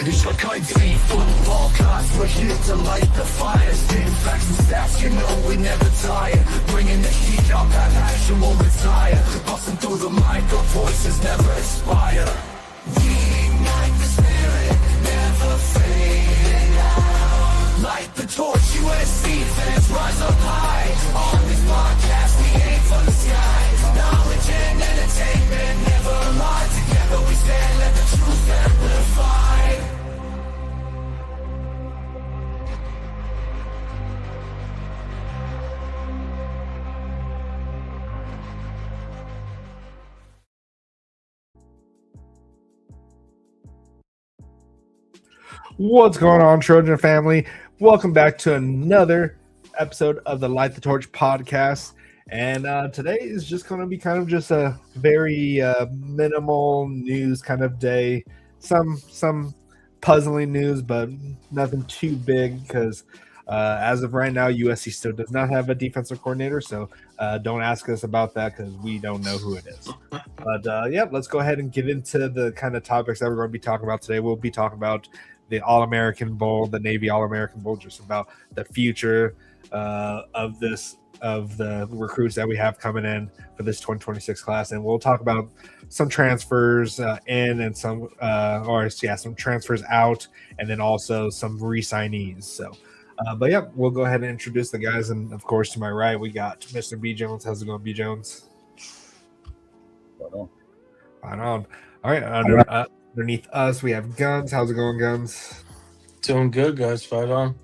Ich war kein Football Cast, we're here to light the fire. Spin facts and stats, you know we never tire. Bringing the heat up, that action won't retire. Busting through the mic, our voices never expire. We ignite the spirit, never fading out. Light the torch, USC fans rise up high. On this podcast, we aim for the sky. Knowledge and entertainment never lie. Together we stand, let the truth amplify. What's going on, Trojan family? Welcome back to another episode of the Light the Torch podcast. And today is just going to be kind of just a very minimal news kind of day. Some puzzling news, but nothing too big because as of right now, USC still does not have a defensive coordinator. So don't ask us about that because we don't know who it is. But yeah, let's go ahead and get into the kind of topics that we're going to be talking about today. We'll be talking about the All-American Bowl, the Navy All-American Bowl, just about the future of the recruits that we have coming in for this 2026 class. And we'll talk about some transfers in and some transfers out, and then also some re-signees. So, but yeah, we'll go ahead and introduce the guys. And of course, to my right, we got Mr. B. Jones. How's it going, B. Jones? Right on. All right. Underneath us, we have Guns. How's it going, Guns? Doing good, guys. Fight on.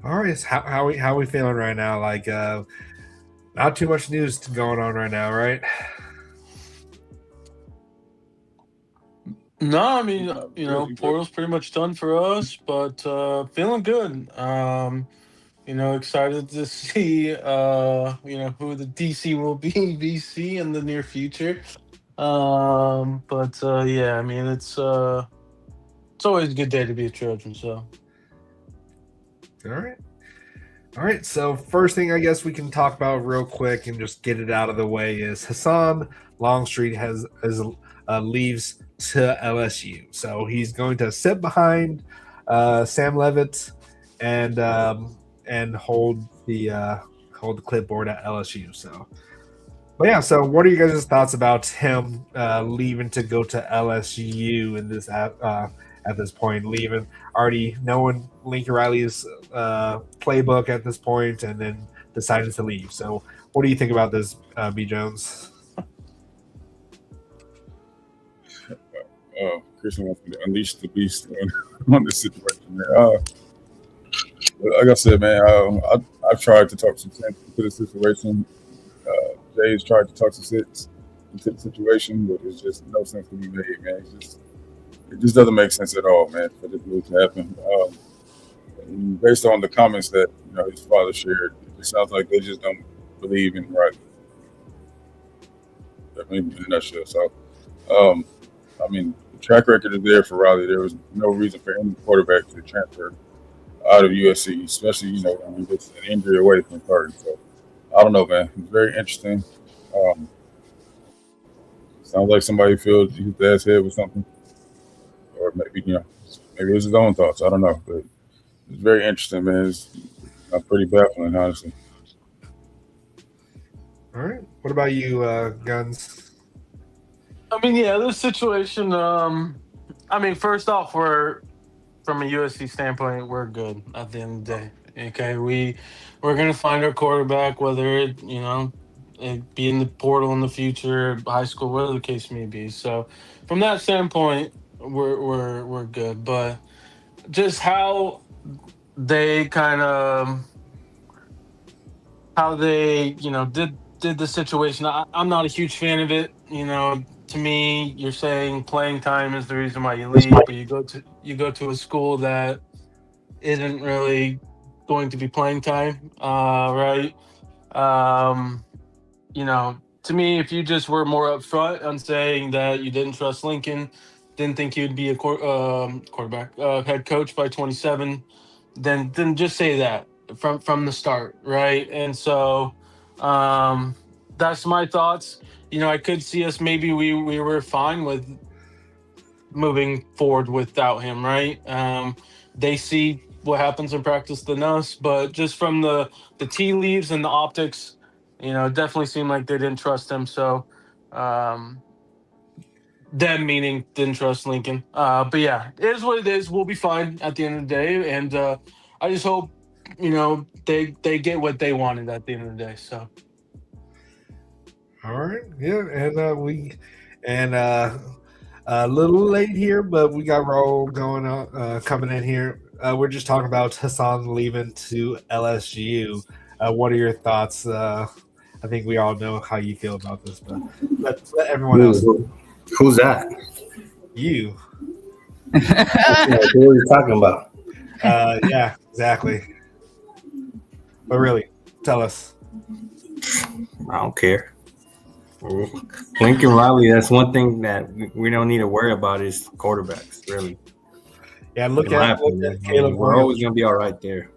All right. So how we feeling right now? Like, not too much news going on right now, right? No, I mean, portal's pretty much done for us, but feeling good. Excited to see, who the DC will be, VC in the near future. Yeah, I mean, it's always a good day to be a Trojan. So, all right. So first thing I guess we can talk about real quick and just get it out of the way is Hassan Longstreet leaves to LSU. So he's going to sit behind Sam Leavitt and hold the clipboard at LSU. So. But yeah, so what are you guys' thoughts about him leaving to go to LSU in this at this point, leaving already knowing Lincoln Riley's playbook at this point, and then deciding to leave? So, what do you think about this, B. Jones? Christen wants me to unleash the beast on this situation. Like I said, man, I've tried to talk some sense into the situation. Jay's tried to talk some sense into the situation, but there's just no sense to be made, man. It just doesn't make sense at all, man, for this move to happen. Based on the comments that his father shared, it sounds like they just don't believe in Riley. In a nutshell. So, I mean, the track record is there for Riley. There was no reason for any quarterback to transfer out of USC, especially when he gets an injury away from Carter. So, I don't know, man. It's very interesting. Sounds like somebody feels he hit the ass head with something, or maybe maybe it was his own thoughts. I don't know, but it's very interesting, man. It's pretty baffling, honestly. All right. What about you, Guns? I mean, yeah, this situation. First off, from a USC standpoint, we're good at the end of the day. Okay, we're gonna find our quarterback, whether it be in the portal in the future, high school, whatever the case may be. So, from that standpoint, we're good. But just how they did the situation, I'm not a huge fan of it. To me, you're saying playing time is the reason why you leave, but you go to a school that isn't really going to be playing time, right? To me, if you just were more upfront on saying that you didn't trust Lincoln, didn't think he'd be a quarterback, head coach by 27, then just say that from the start, right? And so that's my thoughts. I could see us, maybe we were fine with moving forward without him, right? They see what happens in practice than us, but just from the tea leaves and the optics, it definitely seemed like they didn't trust him. So, them meaning didn't trust Lincoln. But yeah, it is what it is. We'll be fine at the end of the day, and I just hope they get what they wanted at the end of the day. So. All right, yeah, and a little late here, but we got Raul going on, coming in here. We're just talking about Hassan leaving to LSU. What are your thoughts? I think we all know how you feel about this, but let everyone else. Who's that? You. Who are you talking about? Yeah, exactly. But really, tell us. I don't care. Lincoln Riley, that's one thing that we don't need to worry about is quarterbacks, really. Yeah, look at Caleb. We're always going to be all right there.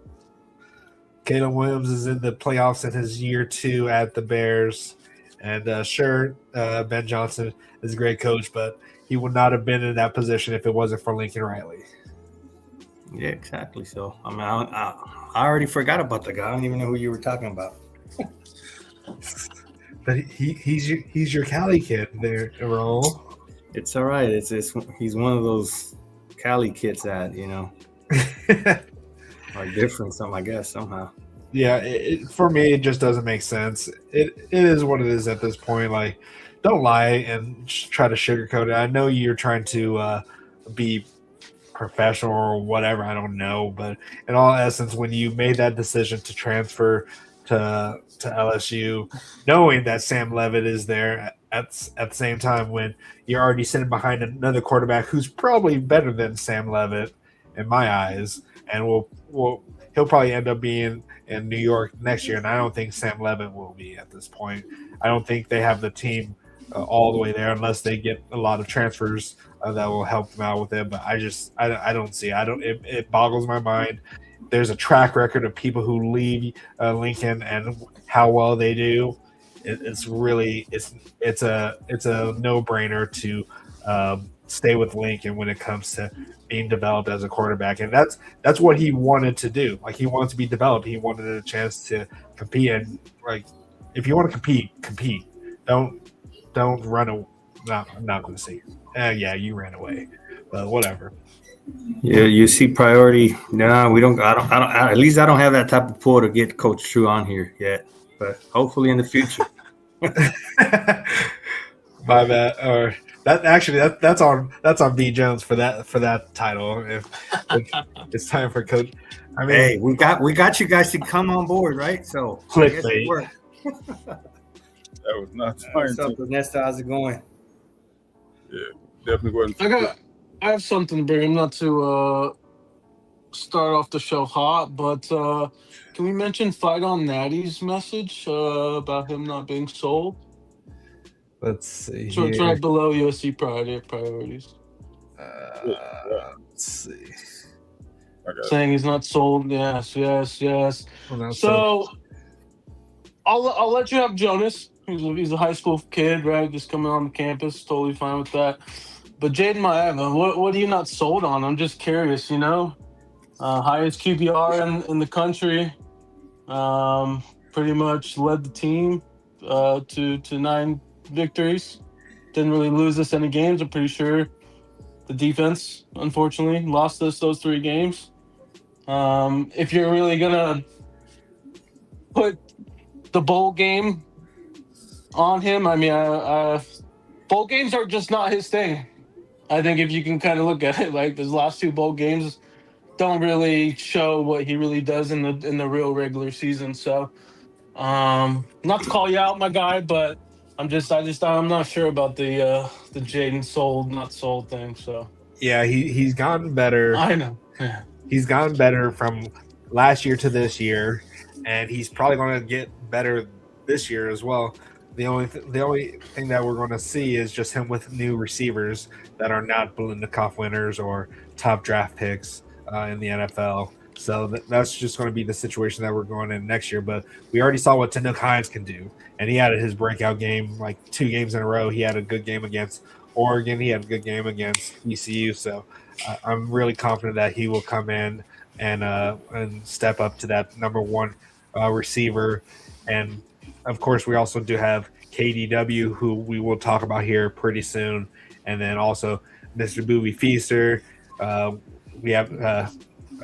Caleb Williams is in the playoffs in his year 2 at the Bears. And sure, Ben Johnson is a great coach, but he would not have been in that position if it wasn't for Lincoln Riley. Yeah, exactly. So, I mean, I already forgot about the guy. I don't even know who you were talking about. But he's your Cali kid there, Raul. It's all right. He's one of those Cali kids that, are different I guess, somehow. Yeah, for me, it just doesn't make sense. It is what it is at this point. Like, don't lie and try to sugarcoat it. I know you're trying to be professional or whatever. I don't know. But in all essence, when you made that decision to transfer to LSU, knowing that Sam Levitt is there at the same time when you're already sitting behind another quarterback who's probably better than Sam Levitt in my eyes, and he'll probably end up being in New York next year, and I don't think Sam Levitt will be at this point. I don't think they have the team all the way there unless they get a lot of transfers that will help them out with it. But I don't see. It boggles my mind. There's a track record of people who leave Lincoln and how well they do. It's a no-brainer to stay with Lincoln when it comes to being developed as a quarterback, and that's what he wanted to do. Like, he wanted to be developed. He wanted a chance to compete, and like, if you want to compete. Don't run away. No, I'm not going to say. Yeah, you ran away, but whatever. Yeah, you see priority. No, we don't. I don't. At least I don't have that type of pull to get Coach Tru on here yet. But hopefully in the future. My bad. Or that's on B Jones for that title. If it's time for Coach. I mean, hey, we got you guys to come on board, right? So clickbait. That was not What's up, Ernesto? How's it going? Yeah, definitely wasn't. I have something to bring. I'm not to start off the show hot, but can we mention Fight on Natty's message about him not being sold? Let's see. So it's right below USC priorities. Let's see. Saying he's not sold. Yes. Well, so I'll let you have Jonas. He's a high school kid, right? Just coming on campus. Totally fine with that. But Jaden Maeva, what are you not sold on? I'm just curious, highest QBR in the country. Pretty much led the team to 9 victories. Didn't really lose us any games. I'm pretty sure the defense, unfortunately, lost us those 3 games. If you're really going to put the bowl game on him, I mean, bowl games are just not his thing. I think if you can kind of look at it, like, those last 2 bowl games don't really show what he really does in the real regular season. So, not to call you out, my guy, but I'm not sure about the Jaden sold, not sold thing. So yeah, he's gotten better. I know. Yeah. He's gotten better from last year to this year, and he's probably going to get better this year as well. The only thing that we're going to see is just him with new receivers that are not Biletnikoff winners or top draft picks in the NFL. So that's just going to be the situation that we're going in next year. But we already saw what Tanook Hines can do, and he had his breakout game like 2 games in a row. He had a good game against Oregon. He had a good game against ECU, so I'm really confident that he will come in and step up to that number one receiver. And of course, we also do have KDW, who we will talk about here pretty soon, and then also Mr. Booby Feaster. We have a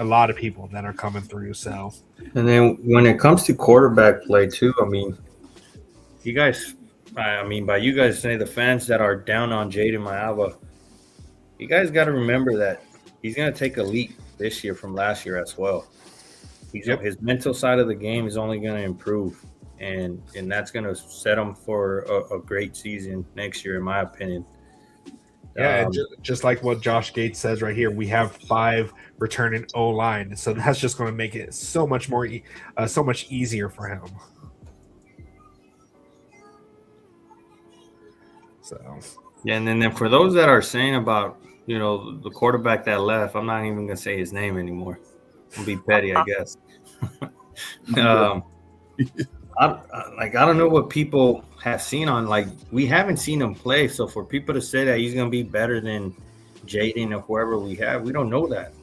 lot of people that are coming through. So, and then when it comes to quarterback play too, I mean, you guys, by you guys say the fans that are down on Jaden Maiava, you guys got to remember that he's going to take a leap this year from last year as well. His mental side of the game is only going to improve, and that's going to set him for a great season next year, in my opinion. Yeah, and just like what Josh Gates says right here, we have 5 returning O-line, so that's just going to make it so much more, so much easier for him. So yeah, and then for those that are saying about the quarterback that left, I'm not even going to say his name anymore. I'll be petty, I guess. I don't know what people have seen on, we haven't seen him play. So for people to say that he's going to be better than Jaden or whoever we have, we don't know that.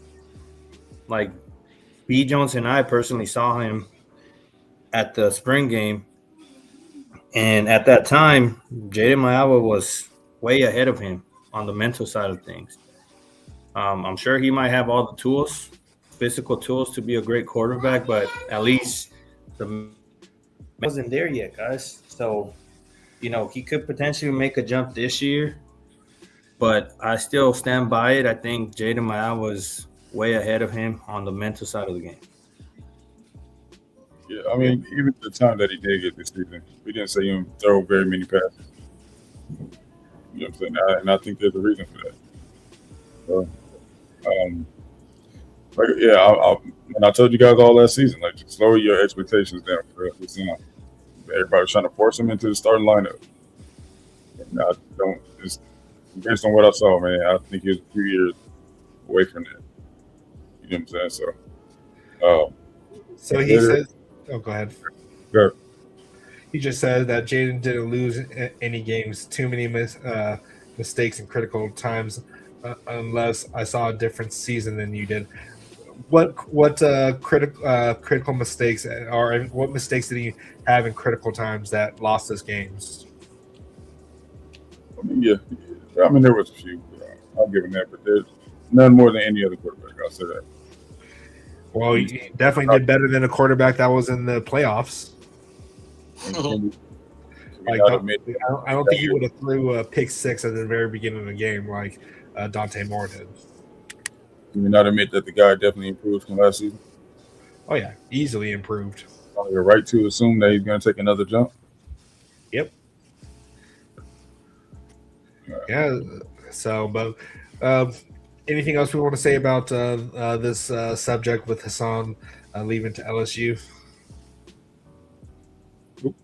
B. Jones and I personally saw him at the spring game. And at that time, Jaden Maiava was way ahead of him on the mental side of things. I'm sure he might have all the tools, physical tools to be a great quarterback, but at least the wasn't there yet, guys. So, he could potentially make a jump this year, but I still stand by it. I think Jaden Maiava was way ahead of him on the mental side of the game. Yeah, I mean, even the time that he did get this season, we didn't see him throw very many passes. You know what I'm saying? And I think there's a reason for that. So, and I told you guys all last season, just lower your expectations down for this season. Everybody was trying to force him into the starting lineup. And I don't, just based on what I saw, man, I think he was a few years away from that. You know what I'm saying? So he says, oh, go ahead. Go. He just said that Jaden didn't lose any games, too many mistakes in critical times, unless I saw a different season than you did. What critical mistakes, or what mistakes did he have in critical times that lost us games? I mean, there was a few. I'll give him that, but there's none more than any other quarterback. I'll say that. Well, he definitely did better than a quarterback that was in the playoffs. I don't think he would have threw a pick 6 at the very beginning of the game like Dante Moore did. Do we not admit that the guy definitely improved from last season? Oh, yeah. Easily improved. You're right to assume that he's going to take another jump. Yep. Yeah. So, but anything else we want to say about this subject with Hassan leaving to LSU? Nope.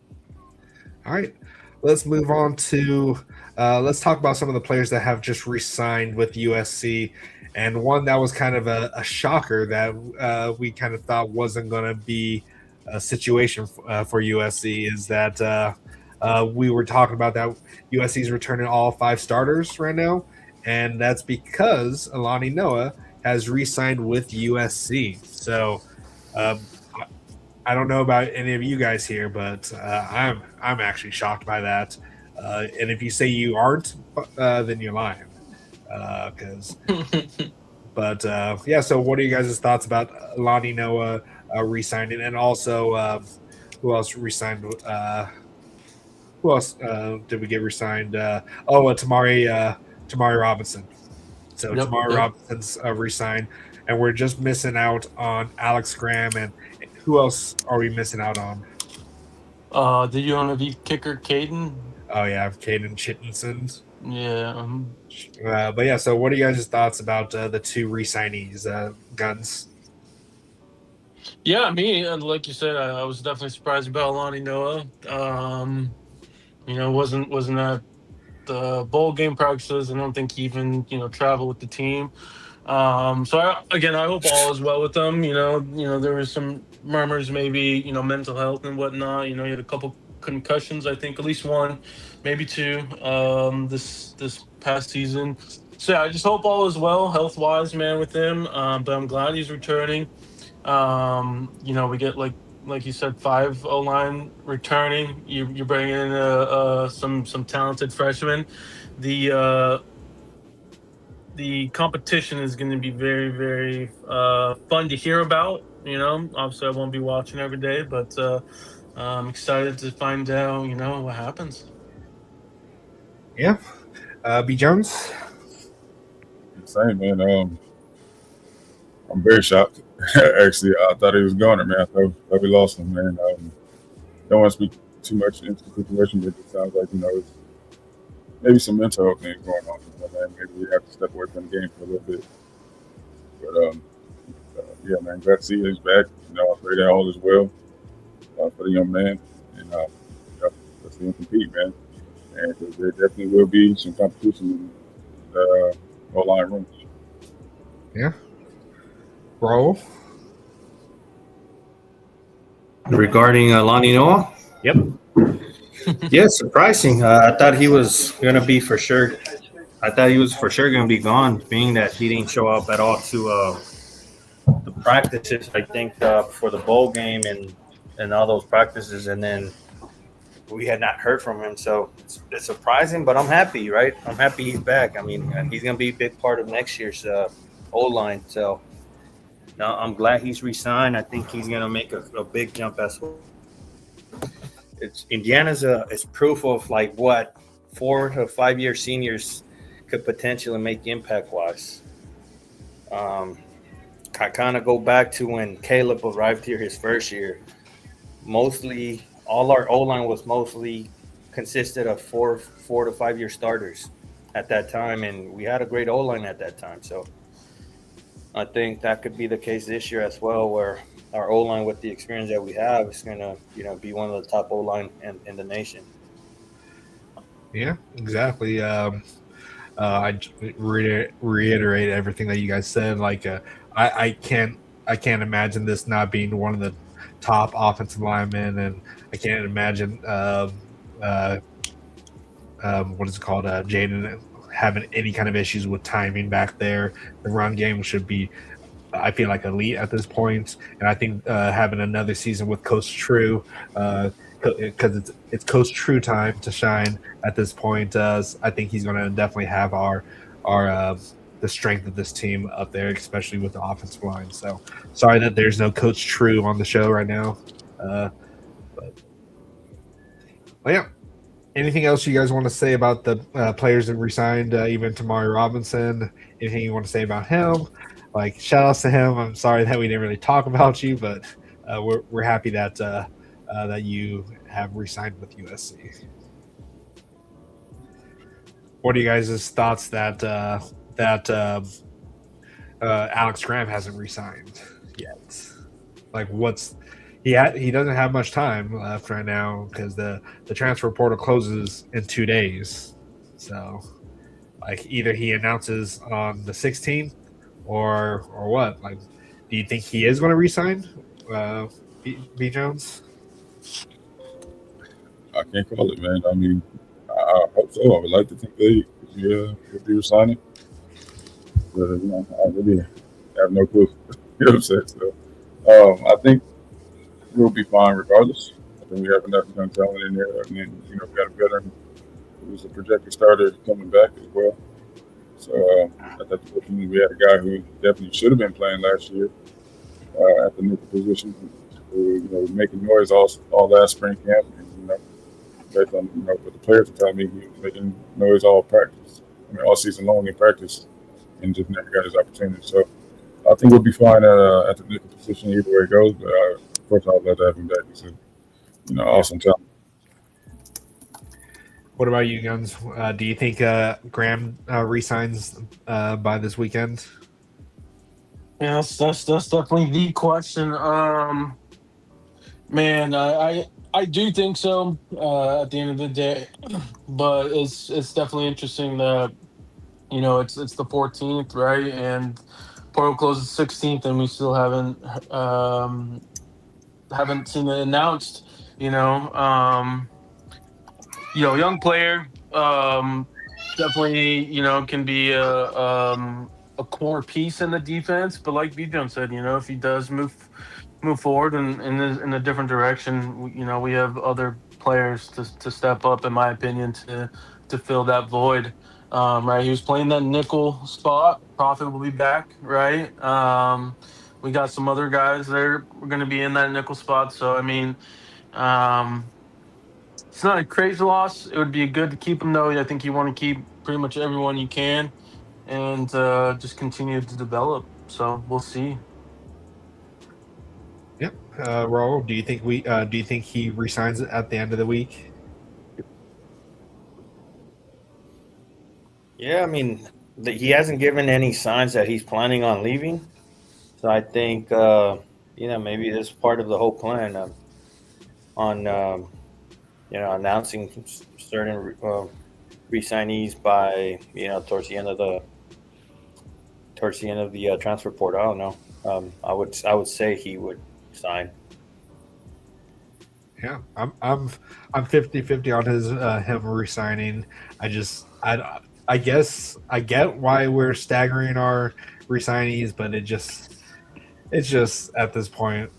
All right. Let's move on to let's talk about some of the players that have just re-signed with USC. And one that was kind of a shocker that we kind of thought wasn't going to be a situation for USC is that we were talking about that USC is returning all 5 starters right now. And that's because Alani Noah has re-signed with USC. So I don't know about any of you guys here, but I'm actually shocked by that. And if you say you aren't, then you're lying. Yeah. So, what are you guys' thoughts about Alani Noah re-signing, and also who else re-signed? Who else did we get re-signed? Tamari Robinson. So Tamari Robinson's re-signed, and we're just missing out on Alex Graham. And who else are we missing out on? Did you want to be kicker Caden? Oh yeah, Caden Chittinson. Yeah. But yeah, so what are you guys' thoughts about the 2 re-signees, Guns? Yeah, like you said, I was definitely surprised about Alani Noah. Wasn't at the bowl game practices. I don't think he even traveled with the team. So I hope all is well with him. There was some murmurs, maybe mental health and whatnot. He had a couple concussions. I think at least one, maybe two, this past season. So yeah, I just hope all is well health wise, man, with him. But I'm glad he's returning. We get like you said, 5 O line returning. You're bringing in some talented freshmen. The competition is going to be very, very fun to hear about. Obviously I won't be watching every day, but I'm excited to find out, what happens. Yeah. B. Jones? Same, man. I'm very shocked. Actually, I thought he was going, man. I thought we lost him, man. Don't want to speak too much into the situation, but it sounds like, it's maybe some mental things going on. Man. Maybe we have to step away from the game for a little bit. But, yeah, man, glad to see he's back. I pray that all is well for the young man. And, let's see him compete, man. And there definitely will be some competition in the O-line room. Yeah. Roll. Regarding Lonnie Noah? Yep. Yeah, surprising. I thought he was going to be for sure. I thought he was for sure going to be gone, being that he didn't show up at all to the practices, I think, for the bowl game and all those practices. And then we had not heard from him. So it's surprising, but I'm happy, right? I'm happy he's back. I mean, he's going to be a big part of next year's O-line. So no, I'm glad he's re-signed. I think he's going to make a big jump as well. Indiana's is proof of like what 4 to 5 year seniors could potentially make impact wise. I kind of go back to when Caleb arrived here his first year. Mostly all our O-line was mostly consisted of 4 to 5 year starters at that time, and we had a great O-line at that time. So I think that could be the case this year as well, where our O-line with the experience that we have is going to, be one of the top O-line in the nation. Yeah, exactly. I reiterate everything that you guys said. Like, I can't imagine this not being one of the top offensive linemen, and I can't imagine what is it called, Jaden having any kind of issues with timing back there. The run game should be, I feel like, elite at this point, and I think having another season with Coach Tru, because it's Coach Tru time to shine at this point. I think he's going to definitely have our the strength of this team up there, especially with the offensive line. So sorry that there's no Coach Tru on the show right now, but yeah. Anything else you guys want to say about the players that resigned, even Tamari Robinson? Anything you want to say about him? Like, shout outs to him. I'm sorry that we didn't really talk about you, but we're happy that that you have resigned with USC. What are you guys' thoughts that Alex Graham hasn't resigned yet? Like, he doesn't have much time left right now because the transfer portal closes in 2 days. So, like, either he announces on the 16th or what? Like, do you think he is going to resign, B. Jones? I can't call it, man. I mean, I hope so. I would like to think they would be resigning. But, I really have no clue. You know what I'm saying? So, I think we'll be fine regardless. I think we have enough young talent in there. And then, we got a veteran who's a projected starter coming back as well. So at that position, we had a guy who definitely should have been playing last year at the nickel position, who was making noise all last spring camp. And, based on what the players were telling me, he was making noise all practice. All season long in practice, and just never got his opportunity. So I think we'll be fine at the nickel position either way it goes. But of course, I'd love to have him back. He's awesome talent. What about you, Guns? Do you think Graham resigns by this weekend? Yeah, that's definitely the question. Man, I do think so at the end of the day, but it's definitely interesting that it's the 14th, right, and portal closes 16th, and we still haven't seen it announced. young player. Definitely, can be a core piece in the defense. But like Bijan said, if he does move forward and in a different direction, we have other players to step up, in my opinion, to fill that void. Right, he was playing that nickel spot. Prophet will be back, right? We got some other guys there. We're going to be in that nickel spot. So I mean, um, it's not a crazy loss. It would be good to keep him though. I think you want to keep pretty much everyone you can, and just continue to develop. So we'll see. Yep. Raul, do you think he resigns at the end of the week? Yeah, I mean, he hasn't given any signs that he's planning on leaving. So I think, maybe this is part of the whole plan on, announcing certain re-signees by, towards the end of the transfer portal. I don't know. I would say he would sign. Yeah, I'm 50-50 on his him resigning. I guess I get why we're staggering our resignees, but it's just at this point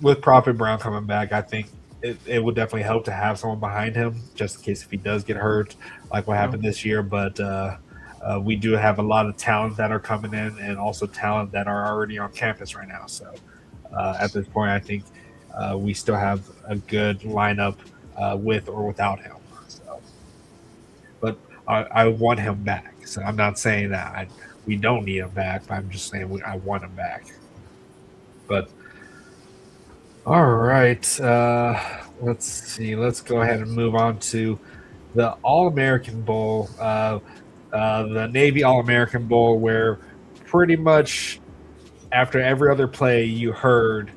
with Prophet Brown coming back, I think it would definitely help to have someone behind him just in case if he does get hurt, like what happened this year. But we do have a lot of talent that are coming in, and also talent that are already on campus right now. So at this point, I think we still have a good lineup with or without him. So, but I want him back. So I'm not saying that we don't need him back. But I'm just saying I want him back. But all right, let's see. Let's go ahead and move on to the All-American Bowl, the Navy All-American Bowl, where pretty much after every other play you heard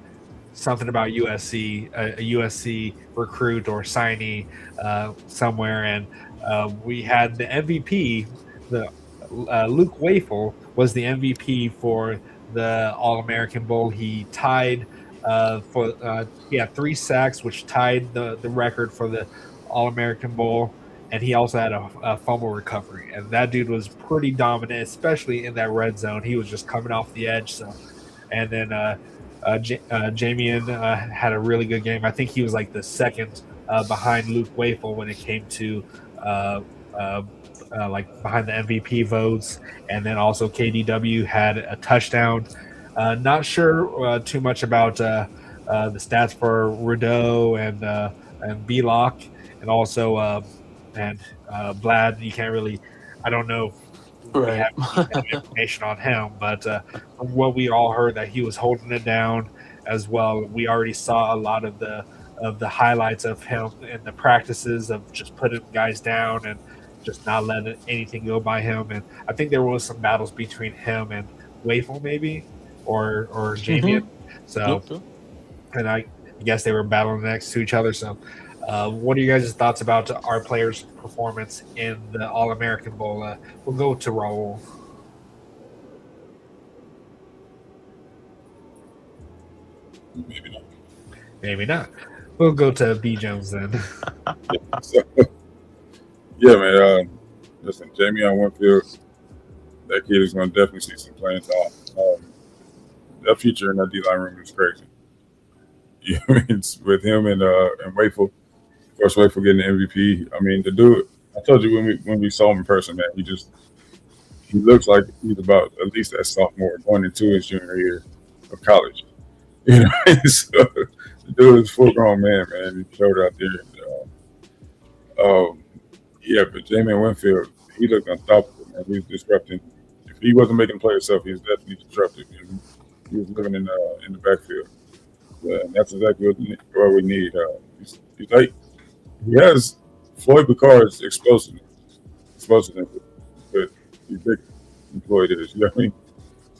something about USC, a USC recruit or signee somewhere, and we had the MVP. Luke Wafel was the MVP for the All-American Bowl. He tied he had 3 sacks, which tied the record for the All-American Bowl, and he also had a fumble recovery. And that dude was pretty dominant, especially in that red zone. He was just coming off the edge. So, and then Jamian had a really good game. I think he was like the second behind Luke Wafel when it came to like behind the MVP votes. And then also KDW had a touchdown. Not sure too much about the stats for Rideau and B-Lock, and also Vlad. You can't really, I don't know if we have information on him, but from what we all heard, that he was holding it down as well. We already saw a lot of the highlights of him in the practices of just putting guys down and just not letting anything go by him. And I think there was some battles between him and Wafel maybe, or Jamian. So, and I guess they were battling next to each other. So, what are you guys' thoughts about our players' performance in the All-American Bowl? We'll go to Raul. Maybe not. We'll go to B. Jones then. Yeah, man. Listen, Jamie on Winfield, that kid is going to definitely see some playing time. That future in that D-line room is crazy. You know what I mean? With him and Wafel, of course, Wafel getting the MVP. I mean, the dude, I told you when we saw him in person, man, he looks like he's about at least that sophomore going into his junior year of college. You know, so the dude is a full-grown man. He showed out there. Yeah, but Jamie Winfield, he looked unstoppable, man. He was disrupting. If he wasn't making play himself, he was definitely disruptive. He was living in the backfield. And that's exactly what we need. He's like, he has Floyd Picard's explosiveness, but he's big than Floyd is. You know what I mean?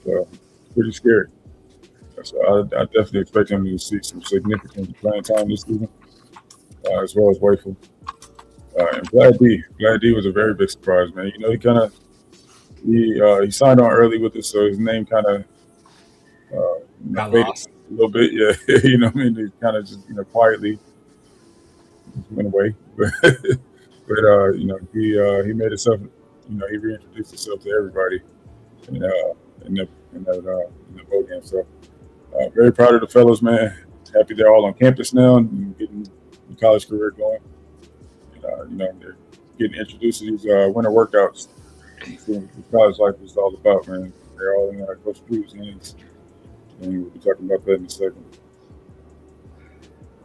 So it's pretty scary. So I definitely expect him to see some significant playing time this season, as well as Wafel. And Vlad D was a very big surprise, man. You know, he signed on early with us, so his name kind of got lost a little bit. Yeah, you know what I mean? He kind of just quietly went away, but he made himself, he reintroduced himself to everybody in the bowl game. So very proud of the fellows, man. Happy they're all on campus now and getting the college career going. And, they're getting introduced to these winter workouts. Seeing what college life is all about, man. They're all in Coach Tru's hands, and we'll be talking about that in a second.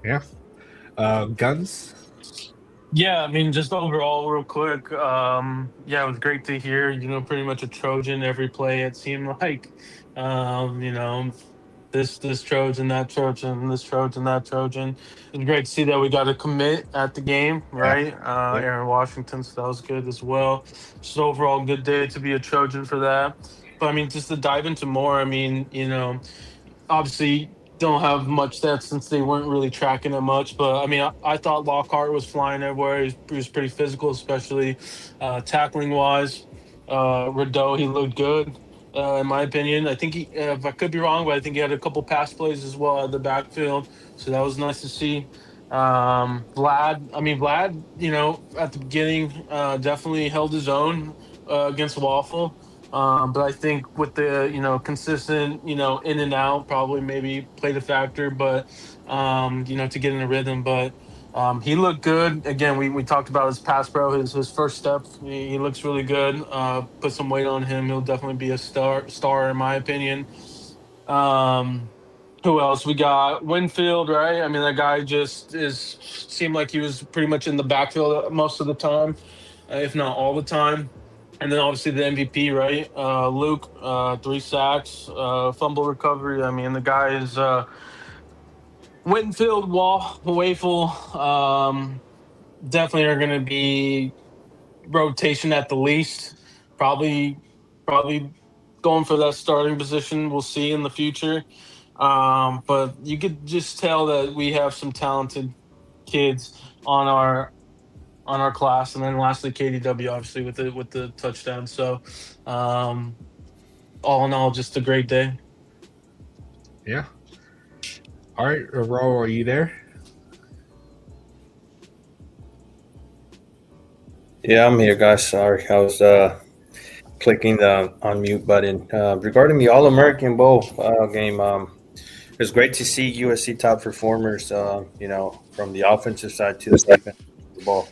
Yeah. Guns. Yeah, I mean, just overall, real quick. It was great to hear. Pretty much a Trojan every play. It seemed like, this Trojan, that Trojan, this Trojan, that Trojan. It's great to see that we got a commit at the game, right? Aaron Washington, so that was good as well. Just overall, good day to be a Trojan for that. But I mean, just to dive into more. I mean, obviously don't have much stats since they weren't really tracking it much. But I mean, I thought Lockhart was flying everywhere. He was pretty physical, especially tackling wise. Rideau, he looked good. In my opinion, I think if I could be wrong, but I think he had a couple pass plays as well at the backfield, so that was nice to see. Vlad, at the beginning, definitely held his own against Waffle. But I think with the, consistent, in and out probably maybe played a factor, but, to get in a rhythm. But he looked good. Again, we talked about his pass pro, his first step. He looks really good. Put some weight on him. He'll definitely be a star in my opinion. Who else? We got Winfield, right? I mean, that guy seemed like he was pretty much in the backfield most of the time, if not all the time. And then obviously the MVP, right? Luke, 3 sacks, fumble recovery. I mean, the guy is Winfield, Wafel, definitely are going to be rotation at the least. Probably going for that starting position. We'll see in the future. But you could just tell that we have some talented kids on our class, and then lastly KDW obviously with the touchdown. So all in all, just a great day. Yeah. All right, Raul, are you there? Yeah, I'm here, guys. Sorry, I was clicking the unmute button. Regarding the All-American Bowl game, it was great to see USC top performers, from the offensive side to the defensive ball.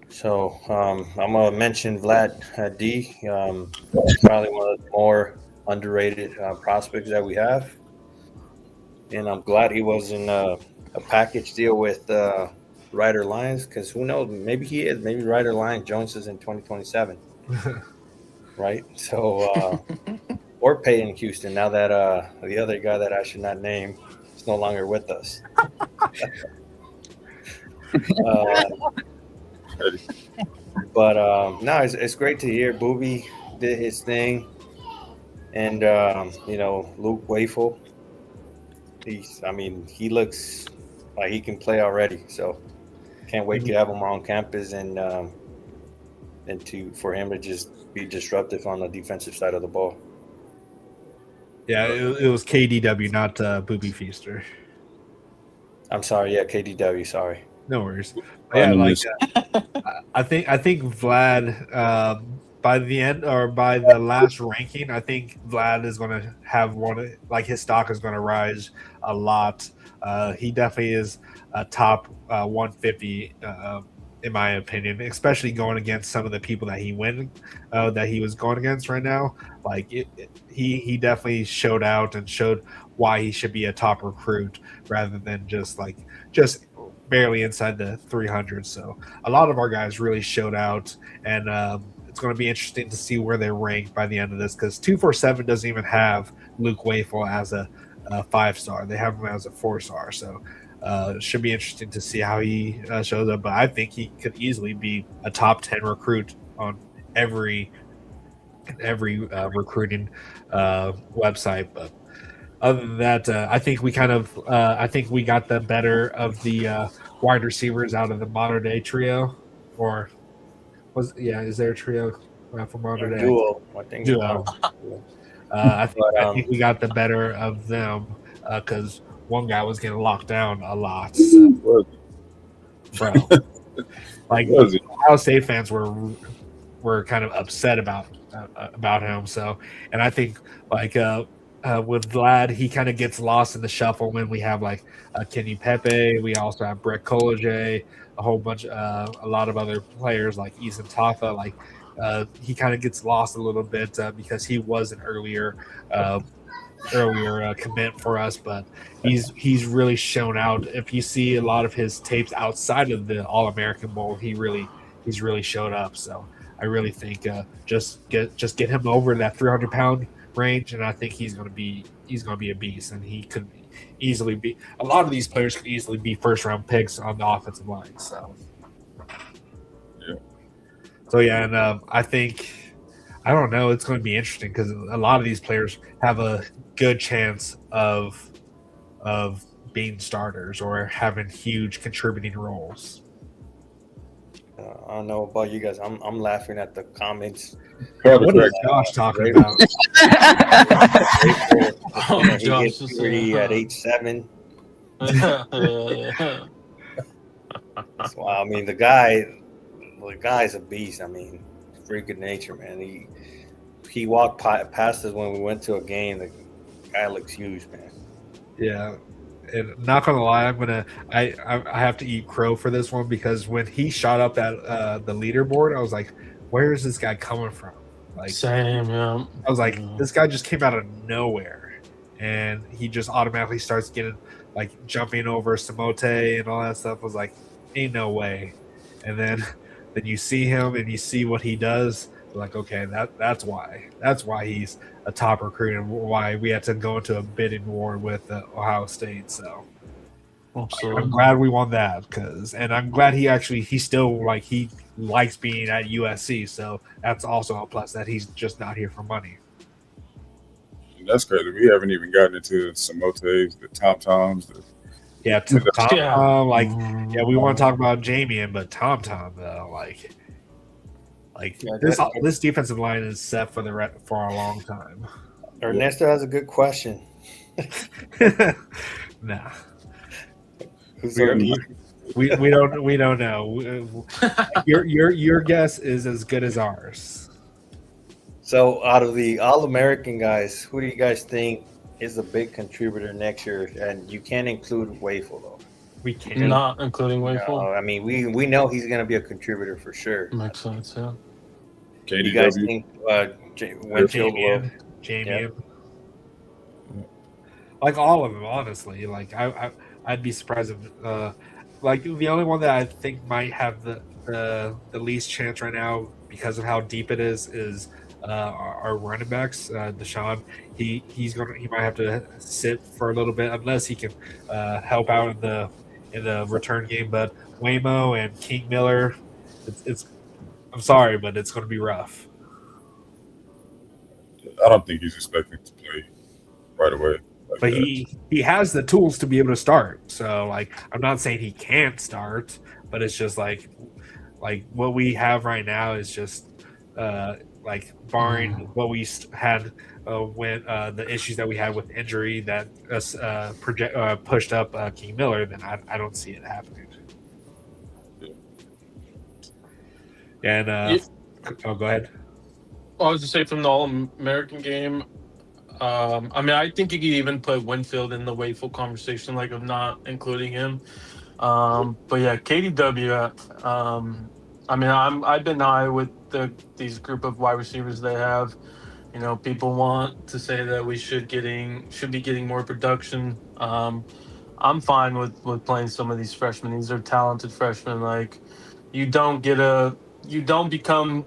So I'm going to mention Vlad D. Probably one of the more underrated prospects that we have. And I'm glad he was in a package deal with Ryder Lyons, because who knows, maybe he is. Maybe Ryder Lyons joins us in 2027. Right? So, or Peyton Houston, now that the other guy that I should not name is no longer with us. But no, it's great to hear Booby did his thing, and Luke Wafel. He looks like he can play already. So can't wait to have him on campus and for him to just be disruptive on the defensive side of the ball. Yeah, it was KDW, not Booby Feaster. I'm sorry, yeah, KDW. Sorry. No worries. Yeah, I think Vlad by the end or by the last ranking, I think Vlad is going to have his stock is going to rise a lot. He definitely is a top 150 in my opinion, especially going against some of the people that he was going against right now. Like he definitely showed out and showed why he should be a top recruit rather than just barely inside the 300. So a lot of our guys really showed out, and it's going to be interesting to see where they rank by the end of this, because 247 doesn't even have Luke Wafel as a 5-star. They have him as a 4-star. So it should be interesting to see how he shows up. But I think he could easily be a top 10 recruit on every recruiting website. But other than that, I think we got the better of the wide receivers out of the modern day trio, is there a trio for modern day? Duo, I think. Duo. I think we got the better of them because one guy was getting locked down a lot. So. bro. Like Was it? Ohio State fans were kind of upset about him. So, and I think like with Vlad, he kind of gets lost in the shuffle when we have like Kenny Pepe. We also have Brett Koleje, a whole bunch, a lot of other players like Ethan Tafa. Like he kind of gets lost a little bit because he was an earlier commit for us, but he's really shown out. If you see a lot of his tapes outside of the All-American Bowl, he's really showed up. So I really think just get him over that 300-pound range, and I think he's gonna be a beast, and he could easily be. A lot of these players could easily be first-round picks on the offensive line. So yeah, and I think. I don't know. It's going to be interesting because a lot of these players have a good chance of being starters or having huge contributing roles. I don't know about you guys. I'm laughing at the comments. What is Josh talking about? He gets puberty at age 7. So, I mean, the guy's a beast. I mean, freak of nature, man. He walked past us when we went to a game. The guy looks huge, man. Yeah, and not gonna lie, I have to eat crow for this one because when he shot up at the leaderboard, I was like, where is this guy coming from? Like, same, yeah. I was like, this guy just came out of nowhere, and he just automatically starts getting like jumping over Samote and all that stuff. I was like, ain't no way. And then you see him and you see what he does. Like, okay, that's why he's a top recruit and why we had to go into a bidding war with Ohio State. So I'm glad we won that and I'm glad he still he likes being at USC. So that's also a plus that he's just not here for money. That's crazy. We haven't even gotten into Samotes, the Tom Toms. Yeah, Tom. We want to talk about Jamie, but Tom though, this defensive line is set for a long time. Ernesto has a good question. Nah, we don't know. Your guess is as good as ours. So, out of the All-American guys, who do you guys think is a big contributor next year? And you can't include Wafel though. We can't. Not including Wafel. No, I mean, we know he's going to be a contributor for sure. Makes sense, yeah. KDW. You guys think Winfield will? Jamie. Yeah. Like all of them, honestly. Like I'd be surprised if like the only one that I think might have the least chance right now because of how deep it is our running backs. Deshaun, he might have to sit for a little bit unless he can help out in the return game. But Waymo and King Miller, it's I'm sorry, but it's going to be rough. I don't think he's expecting to play right away. But he has the tools to be able to start. So I'm not saying he can't start, but it's just like what we have right now is just barring what we had when the issues that we had with injury that pushed up King Miller, then I don't see it happening. And go ahead. I was to say from the All-American game, I think you could even put Winfield in the Wayful conversation, of not including him. But yeah, KDW. I've been high with these group of wide receivers they have. People want to say that we should be getting more production. I'm fine with playing some of these freshmen. These are talented freshmen. You don't become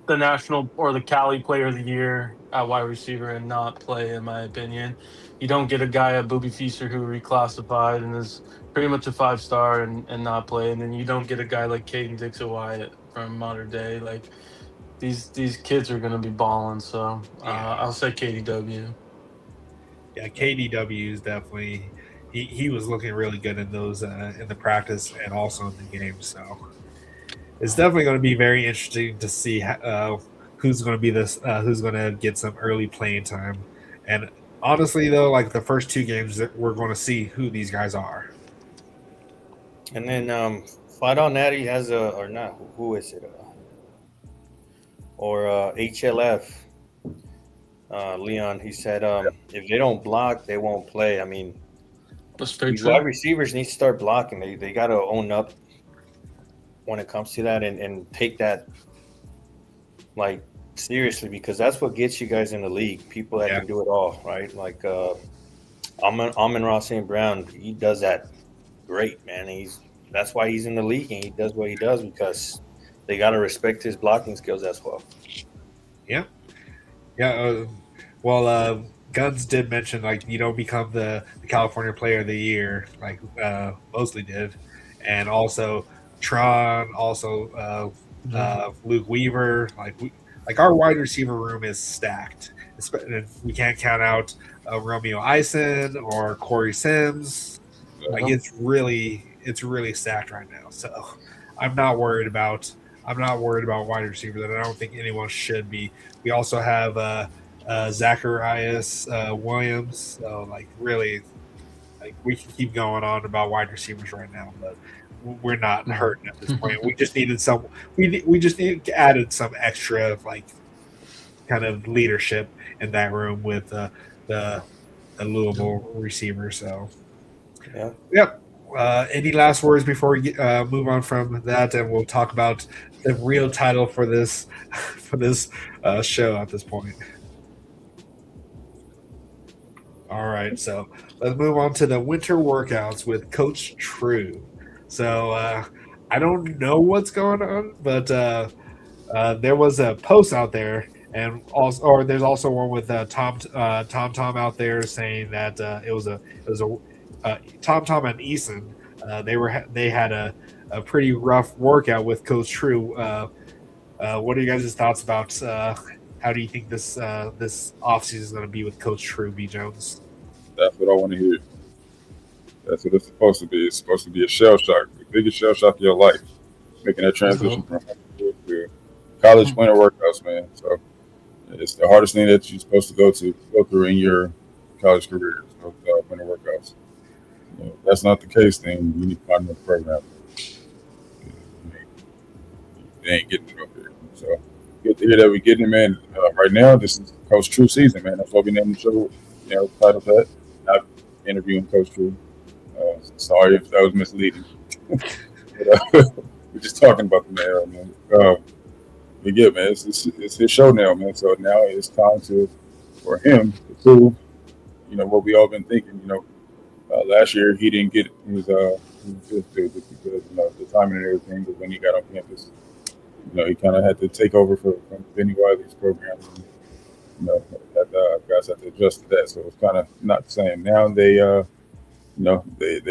the national or the Cali player of the year at wide receiver and not play, in my opinion. You don't get a guy at Booby Feaster who reclassified and is pretty much a 5-star and not play. And then you don't get a guy like Caden Dixon-Wyatt from modern day. These kids are going to be balling. So I'll say KDW. Yeah, KDW is definitely he was looking really good in those in the practice and also in the game. So it's definitely going to be very interesting to see who's going to be who's going to get some early playing time. And honestly, though, the first 2 games that we're going to see who these guys are. And then Fight on Natty has a, or not, who is it? HLF, Leon, he said if they don't block, they won't play. I mean, That's very these true. wide receivers need to start blocking. They got to own up when it comes to that and take that like seriously, because that's what gets you guys in the league. People that can do it all, right? Like Amon-Ra St. Brown, he does that great, man. That's why he's in the league and he does what he does, because they got to respect his blocking skills as well. Yeah. Guns did mention, like, you don't become the California Player of the Year, like Mosley did, and also Tron, also Luke Weaver. Like our wide receiver room is stacked. We can't count out Romeo Eisen or Corey Sims. Like it's really stacked right now. So I'm not worried about wide receivers, and I don't think anyone should be. We also have Zacharias Williams. So really, we can keep going on about wide receivers right now, but we're not hurting at this point. We just needed added some extra kind of leadership in that room with the Louisville receiver. So yep. Any last words before we move on from that, and we'll talk about the real title for this show at this point. All right, so let's move on to the winter workouts with Coach Tru. So I don't know what's going on, but there was a post out there, and there's also one with Tom out there saying that it was a Tom and Eason. They had a pretty rough workout with Coach Tru. What are you guys' thoughts about? How do you think this offseason is going to be with Coach Tru, B. Jones? That's what I want to hear. That's what it's supposed to be. It's supposed to be a shell shock, the biggest shell shock of your life, making that transition from high school to college winter workouts, man. So it's the hardest thing that you're supposed to go through in your college career. So winter workouts. If that's not the case, then you need to find another program. They ain't getting it up there. So good to hear that we're getting it, man. Right now, this is Coach Tru season, man. That's what we named the show. Title that. Not interviewing Coach Tru. Sorry if that was misleading. We're just talking about the man, man. But yeah, man, it's his show now, man. So now it's time for him to prove, what we all been thinking. Last year he didn't get his the timing and everything, but when he got on campus, he kind of had to take over from Vinny Wiley's program. Guys had to adjust to that, so it's kind of not the same. Now they're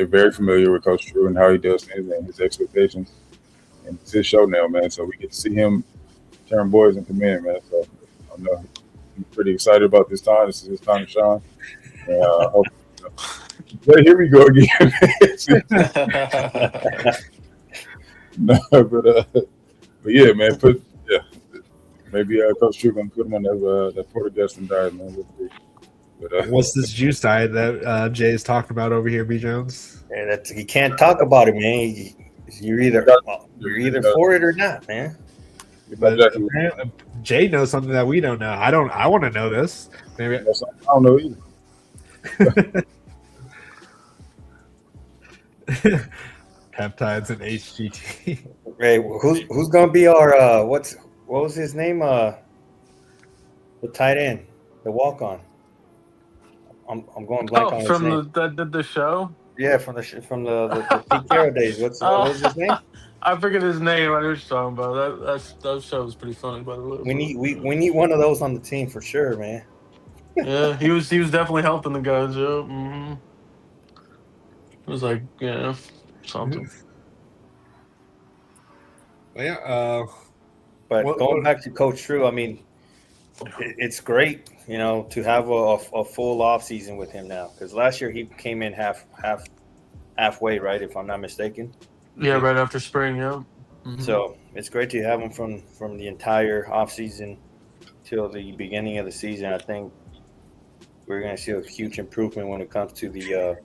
very familiar with Coach Tru and how he does things and his expectations, and it's his show now, man. So we get to see him turn boys into men, man. So I'm pretty excited about this time. This is his time to shine. And I hope. But here we go again. But yeah, man. Maybe Coach Tru gonna put him on that Portuguese diet, man. But, what's this juice diet that Jay is talking about over here, B. Jones? Yeah, you can't talk about it, man. You're either for it or not, man. But Jay knows something that we don't know. I want to know this. Maybe I don't know either. Peptides and HGT. Hey, who's gonna be our what was his name? The tight end, the walk on. I'm going blank on his name. From the show. Yeah, from the Pete Carroll days. What was his name? I forget his name. I know what you're talking about. That show was pretty funny, by the way. We need one of those on the team for sure, man. Yeah, he was definitely helping the guys. Yeah, mm-hmm. It was like something. Yeah. But going back to Coach Tru, I mean, it's great, to have a full off season with him now. Because last year he came in halfway, right? If I'm not mistaken. Yeah, right after spring. Yeah. Mm-hmm. So it's great to have him from the entire off season till the beginning of the season. I think we're going to see a huge improvement when it comes to the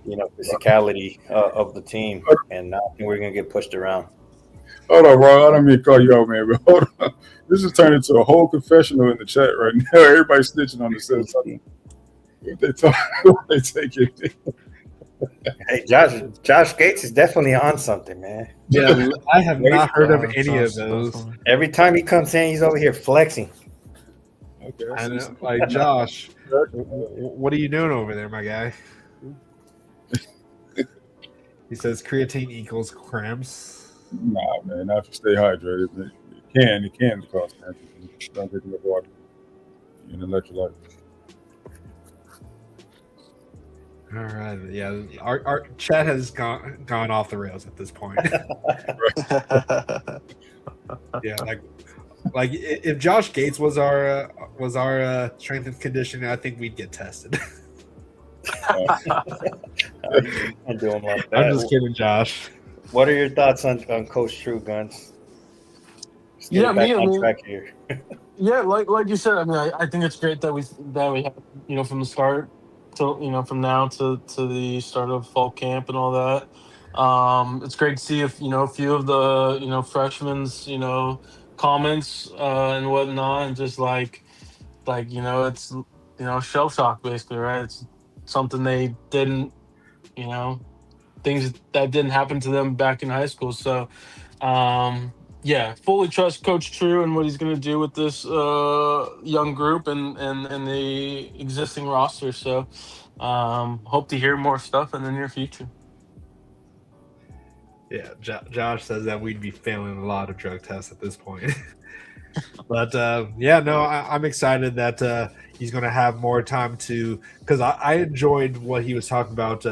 physicality of the team, and I think we're gonna get pushed around. Hold on, Ron. I don't mean to call you out, man, but hold on. This is turning into a whole confessional in the chat right now. Everybody's snitching on themselves. What they talk, what they take it. Hey, Josh Gates is definitely on something, man. Yeah, I have not heard of any of those. Every time he comes in, he's over here flexing. Okay, I know, like Josh, what are you doing over there, my guy? He says creatine equals cramps. Nah, man, not to stay hydrated. It can cause cramps. Don't drink enough water and electrolytes. All right, yeah, our chat has gone off the rails at this point. Yeah, like if Josh Gates was our strength and conditioning, I think we'd get tested. I'm doing like that. I'm just kidding, Josh. What are your thoughts on Coach Tru, Guns? Yeah, me, I mean, track here. Yeah, like you said, I mean, I think it's great that we have, from the start to from now to the start of fall camp and all that. It's great to see if a few of the freshmen's comments and whatnot, and just like it's shell shock basically, right? It's something they didn't things that didn't happen to them back in high school. So yeah, fully trust Coach Tru and what he's going to do with this young group and the existing roster. So hope to hear more stuff in the near future. Yeah, Josh says that we'd be failing a lot of drug tests at this point. But yeah, no, I'm excited that he's going to have more time to, because I enjoyed what he was talking about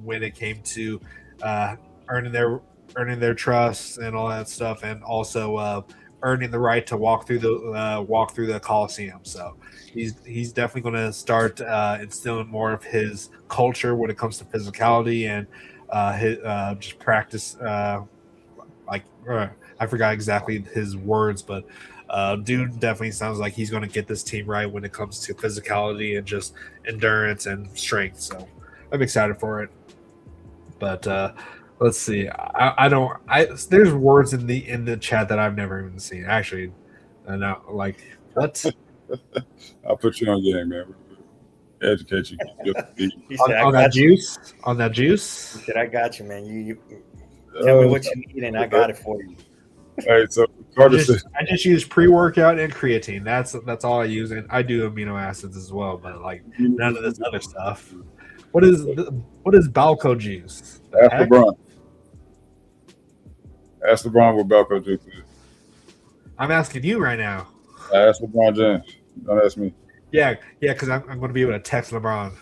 when it came to earning their trust and all that stuff, and also earning the right to walk through the Coliseum. So he's definitely going to start instilling more of his culture when it comes to physicality and his just practice. I forgot exactly his words, but dude definitely sounds like he's going to get this team right when it comes to physicality and just endurance and strength. So I'm excited for it. But let's see. There's words in the chat that I've never even seen. Actually, like what? I'll put you on game, man. Educate you. On that juice. On that juice. He said, "I got you, man. You tell me what you need, and I got it for you." All right, so I just use pre-workout and creatine. That's all I use, and I do amino acids as well, but like none of this other stuff. What is Balco juice? Ask LeBron. Ask LeBron what Balco juice is. I'm asking you right now. Ask LeBron James. Don't ask me. Yeah, because I'm going to be able to text LeBron.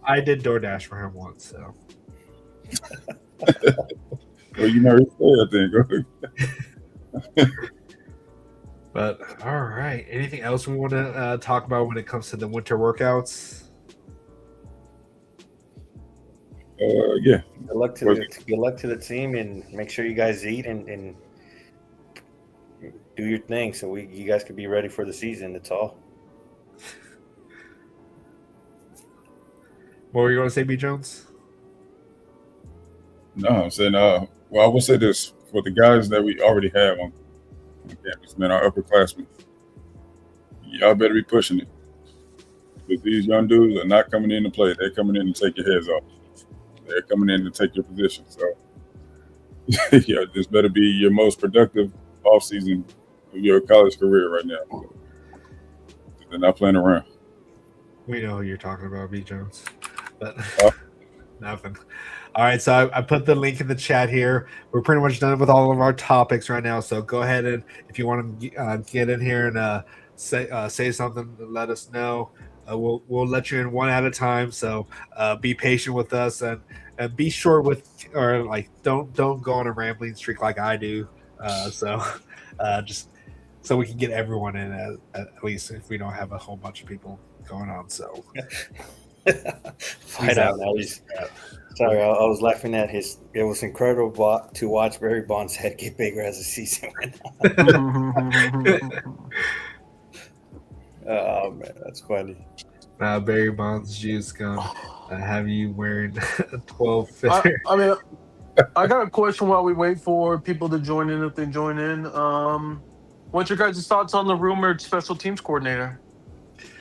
I did DoorDash for him once, so. Well, you know his thing. But all right, anything else we want to talk about when it comes to the winter workouts? Yeah. Good luck to the team, and make sure you guys eat and do your thing so you guys can be ready for the season. That's all. What were you going to say, B. Jones? No, I'm saying, well, I will say this for the guys that we already have on campus, man, our upperclassmen, y'all better be pushing it. Because these young dudes are not coming in to play. They're coming in to take your heads off. They're coming in to take your position. So, yeah, this better be your most productive offseason of your college career right now. They're not playing around. We know who you're talking about, B. Jones. But nothing. All right, so I put the link in the chat here. We're pretty much done with all of our topics right now. So go ahead and if you want to get in here and say something, let us know. We'll let you in one at a time. So be patient with us and be short with, or like don't go on a rambling streak like I do. Just so we can get everyone in at least if we don't have a whole bunch of people going on. So find out now. Sorry, I was laughing at his. It was incredible to watch Barry Bonds' head get bigger as the season went on. Oh man, that's funny. Barry Bonds juice gonna have you wearing a 12 fitter. I mean, I got a question while we wait for people to join in if they join in. What's your guys' thoughts on the rumored special teams coordinator?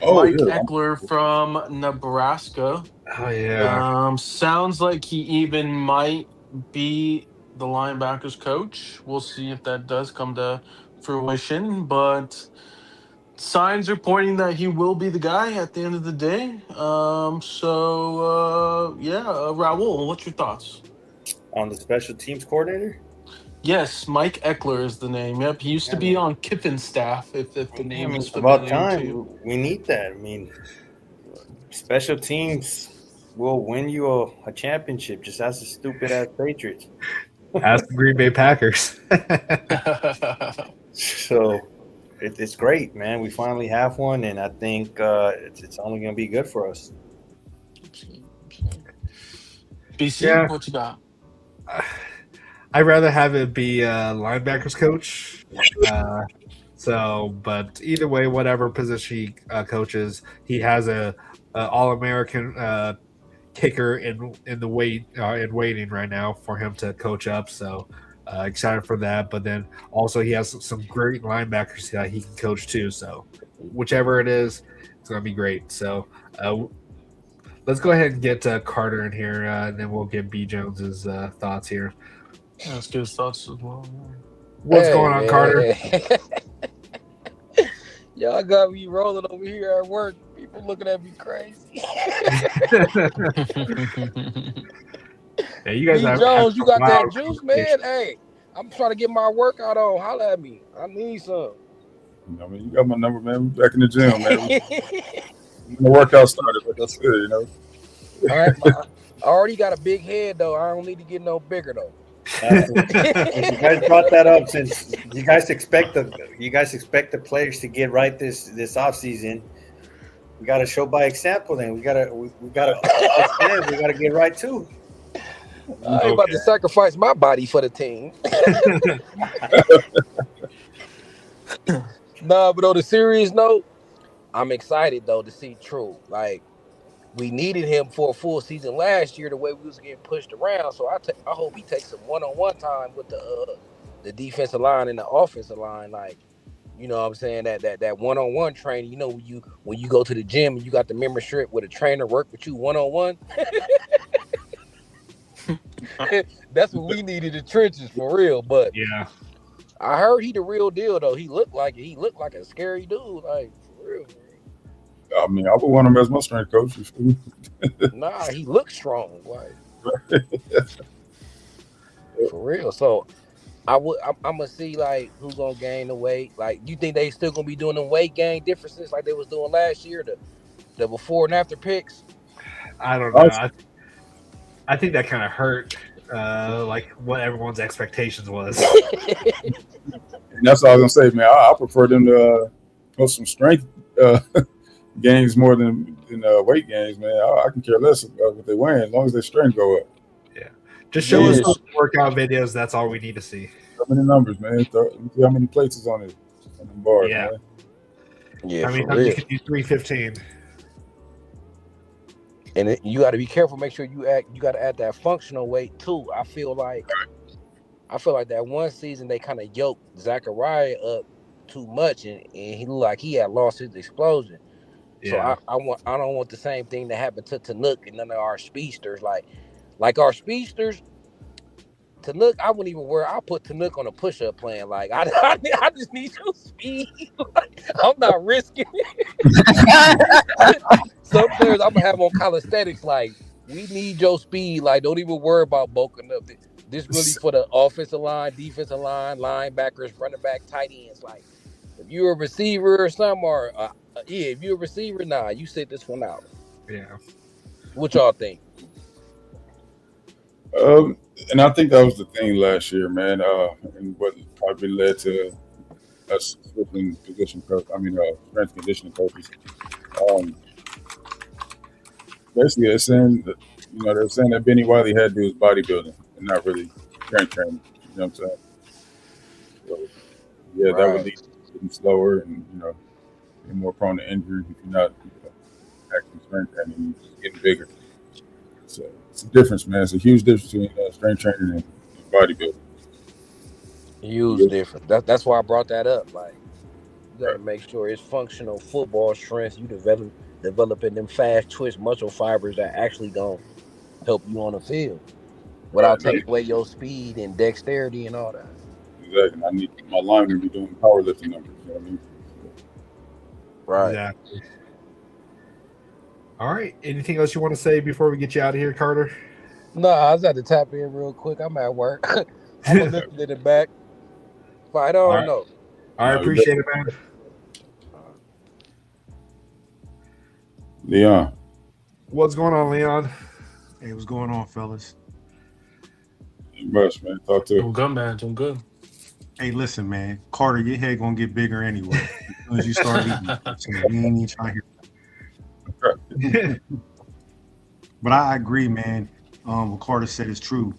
Oh Mike yeah, Eckler from Nebraska. Oh yeah. Sounds like he even might be the linebackers coach. We'll see if that does come to fruition, but signs are pointing that he will be the guy at the end of the day. Raul, what's your thoughts? On the special teams coordinator? Yes, Mike Eckler is the name. Yep, he used to be on Kiffin's staff. If the name is About familiar to you. time. We need that. I mean, special teams will win you a championship. Just ask the stupid ass Patriots. Ask the Green Bay Packers. So it's great, man. We finally have one, and I think it's only going to be good for us. BC, Yeah. what you got? I'd rather have it be a linebackers coach. But either way, whatever position he coaches, he has a All-American kicker in waiting right now for him to coach up. So excited for that. But then also he has some great linebackers that he can coach too. So whichever it is, it's going to be great. So let's go ahead and get Carter in here, and then we'll get B Jones's thoughts here. Yeah, let's get his thoughts as well. What's going on, Carter? Y'all got me rolling over here at work. People looking at me crazy. Hey, you guys B have Jones, you got that wild juice, man? Hey, I'm trying to get my workout on. Holla at me. I need some. I mean, you got my number, man. We back in the gym, man. The workout started, like I said, you know. All right, I already got a big head, though. I don't need to get no bigger, though. You guys brought that up since you guys expect the players to get right this offseason. We got to show by example. Then we gotta get right too. I ain't about to sacrifice my body for the team. Nah, but on the serious note, I'm excited though to see Tru. Like, we needed him for a full season last year, the way we was getting pushed around. So I hope he takes some one-on-one time with the defensive line and the offensive line. Like, you know what I'm saying? That one-on-one training. You know, when you go to the gym and you got the membership with a trainer work with you one-on-one. That's what we needed in the trenches for real. But Yeah. I heard he the real deal though. He looked like it. He looked like a scary dude. Like, for real. I mean, I would want him as my strength coach. Nah, he looks strong, like for real. So I'm gonna see like who's gonna gain the weight. Like, you think they still gonna be doing the weight gain differences like they was doing last year, the before and after picks? I don't know. I think that kind of hurt, like what everyone's expectations was. And that's all I was gonna say, man. I prefer them to go some strength gains more than weight gains, man. I can care less about what they weigh as long as their strength go up. Yeah, just show us those workout videos. That's all we need to see. How many numbers, man? See how many plates is on it on the bar, Yeah. man. Yeah, I mean, for real. you can do 315. And you got to be careful. Make sure you got to add that functional weight too. I feel like that one season they kind of yoked Zachariah up too much, and he looked like he had lost his explosion. Yeah. So I don't want the same thing to happen to Tanook and none of our speedsters. Like our speedsters, Tanook, I wouldn't even worry. I'll put Tanook on a push-up plan. Like, I just need your speed. Like, I'm not risking it. Some players I'm gonna have on calisthenics. Like, we need your speed. Like, don't even worry about bulking up. This really for the offensive line, defensive line, linebackers, running back, tight ends. Like, if you're a receiver or something, or if you're a receiver, nah, you sit this one out. Yeah. What y'all think? And I think that was the thing last year, man, and what probably led to us switching strength and conditioning coaches. Basically, they're saying that Benny Wiley had to do his bodybuilding and not really strength training. You know what I'm saying? So, yeah, right. That would lead to getting slower and, you're more prone to injuries if you're not actually strength training. He's getting bigger. So it's a difference, man. It's a huge difference between strength training and bodybuilding. Huge difference. That's why I brought that up. Like, you got to make sure it's functional football strength. You developing them fast twitch muscle fibers that actually gonna help you on the field without taking away your speed and dexterity and all that. Exactly. I need my linemen to be doing powerlifting numbers. You know what I mean? Right. Exactly. All right. Anything else you want to say before we get you out of here, Carter? No, I just had to tap in real quick. I'm at work. I'm gonna listen to the back. Fight on, right. no. All right. Appreciate it, man. Leon. What's going on, Leon? Hey, what's going on, fellas? Much, man. Talk to I'm good, man. I'm good. Hey, listen, man. Carter, your head gonna get bigger anyway as soon as you start eating. So we ain't even trying to hear. But I agree, man. What Carter said is true.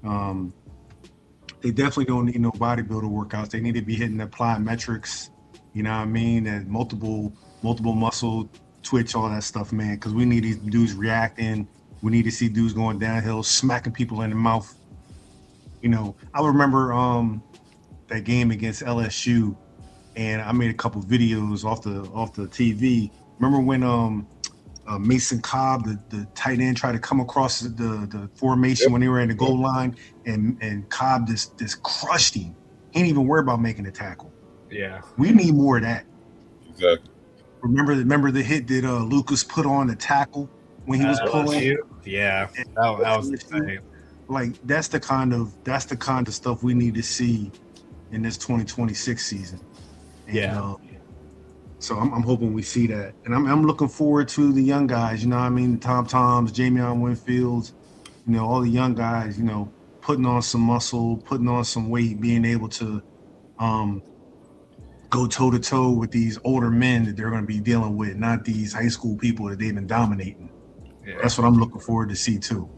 They definitely don't need no bodybuilder workouts. They need to be hitting the plyometrics. You know what I mean? And multiple muscle twitch, all that stuff, man. Because we need these dudes reacting. We need to see dudes going downhill, smacking people in the mouth. You know, I remember that game against LSU, and I made a couple videos off the TV. Remember when Mason Cobb, the tight end, tried to come across the formation when they were in the goal line, and Cobb just crushed him. He ain't even worry about making a tackle. Yeah, we need more of that. Exactly. Remember the hit that Lucas put on the tackle when he was pulling? Yeah, that was insane. Like that's the kind of stuff we need to see in this 2026 season. And, yeah. So I'm hoping we see that, and I'm looking forward to the young guys. You know what I mean? The Toms, Jamion Winfields, you know, all the young guys. You know, putting on some muscle, putting on some weight, being able to go toe to toe with these older men that they're going to be dealing with, not these high school people that they've been dominating. Yeah. That's what I'm looking forward to see too.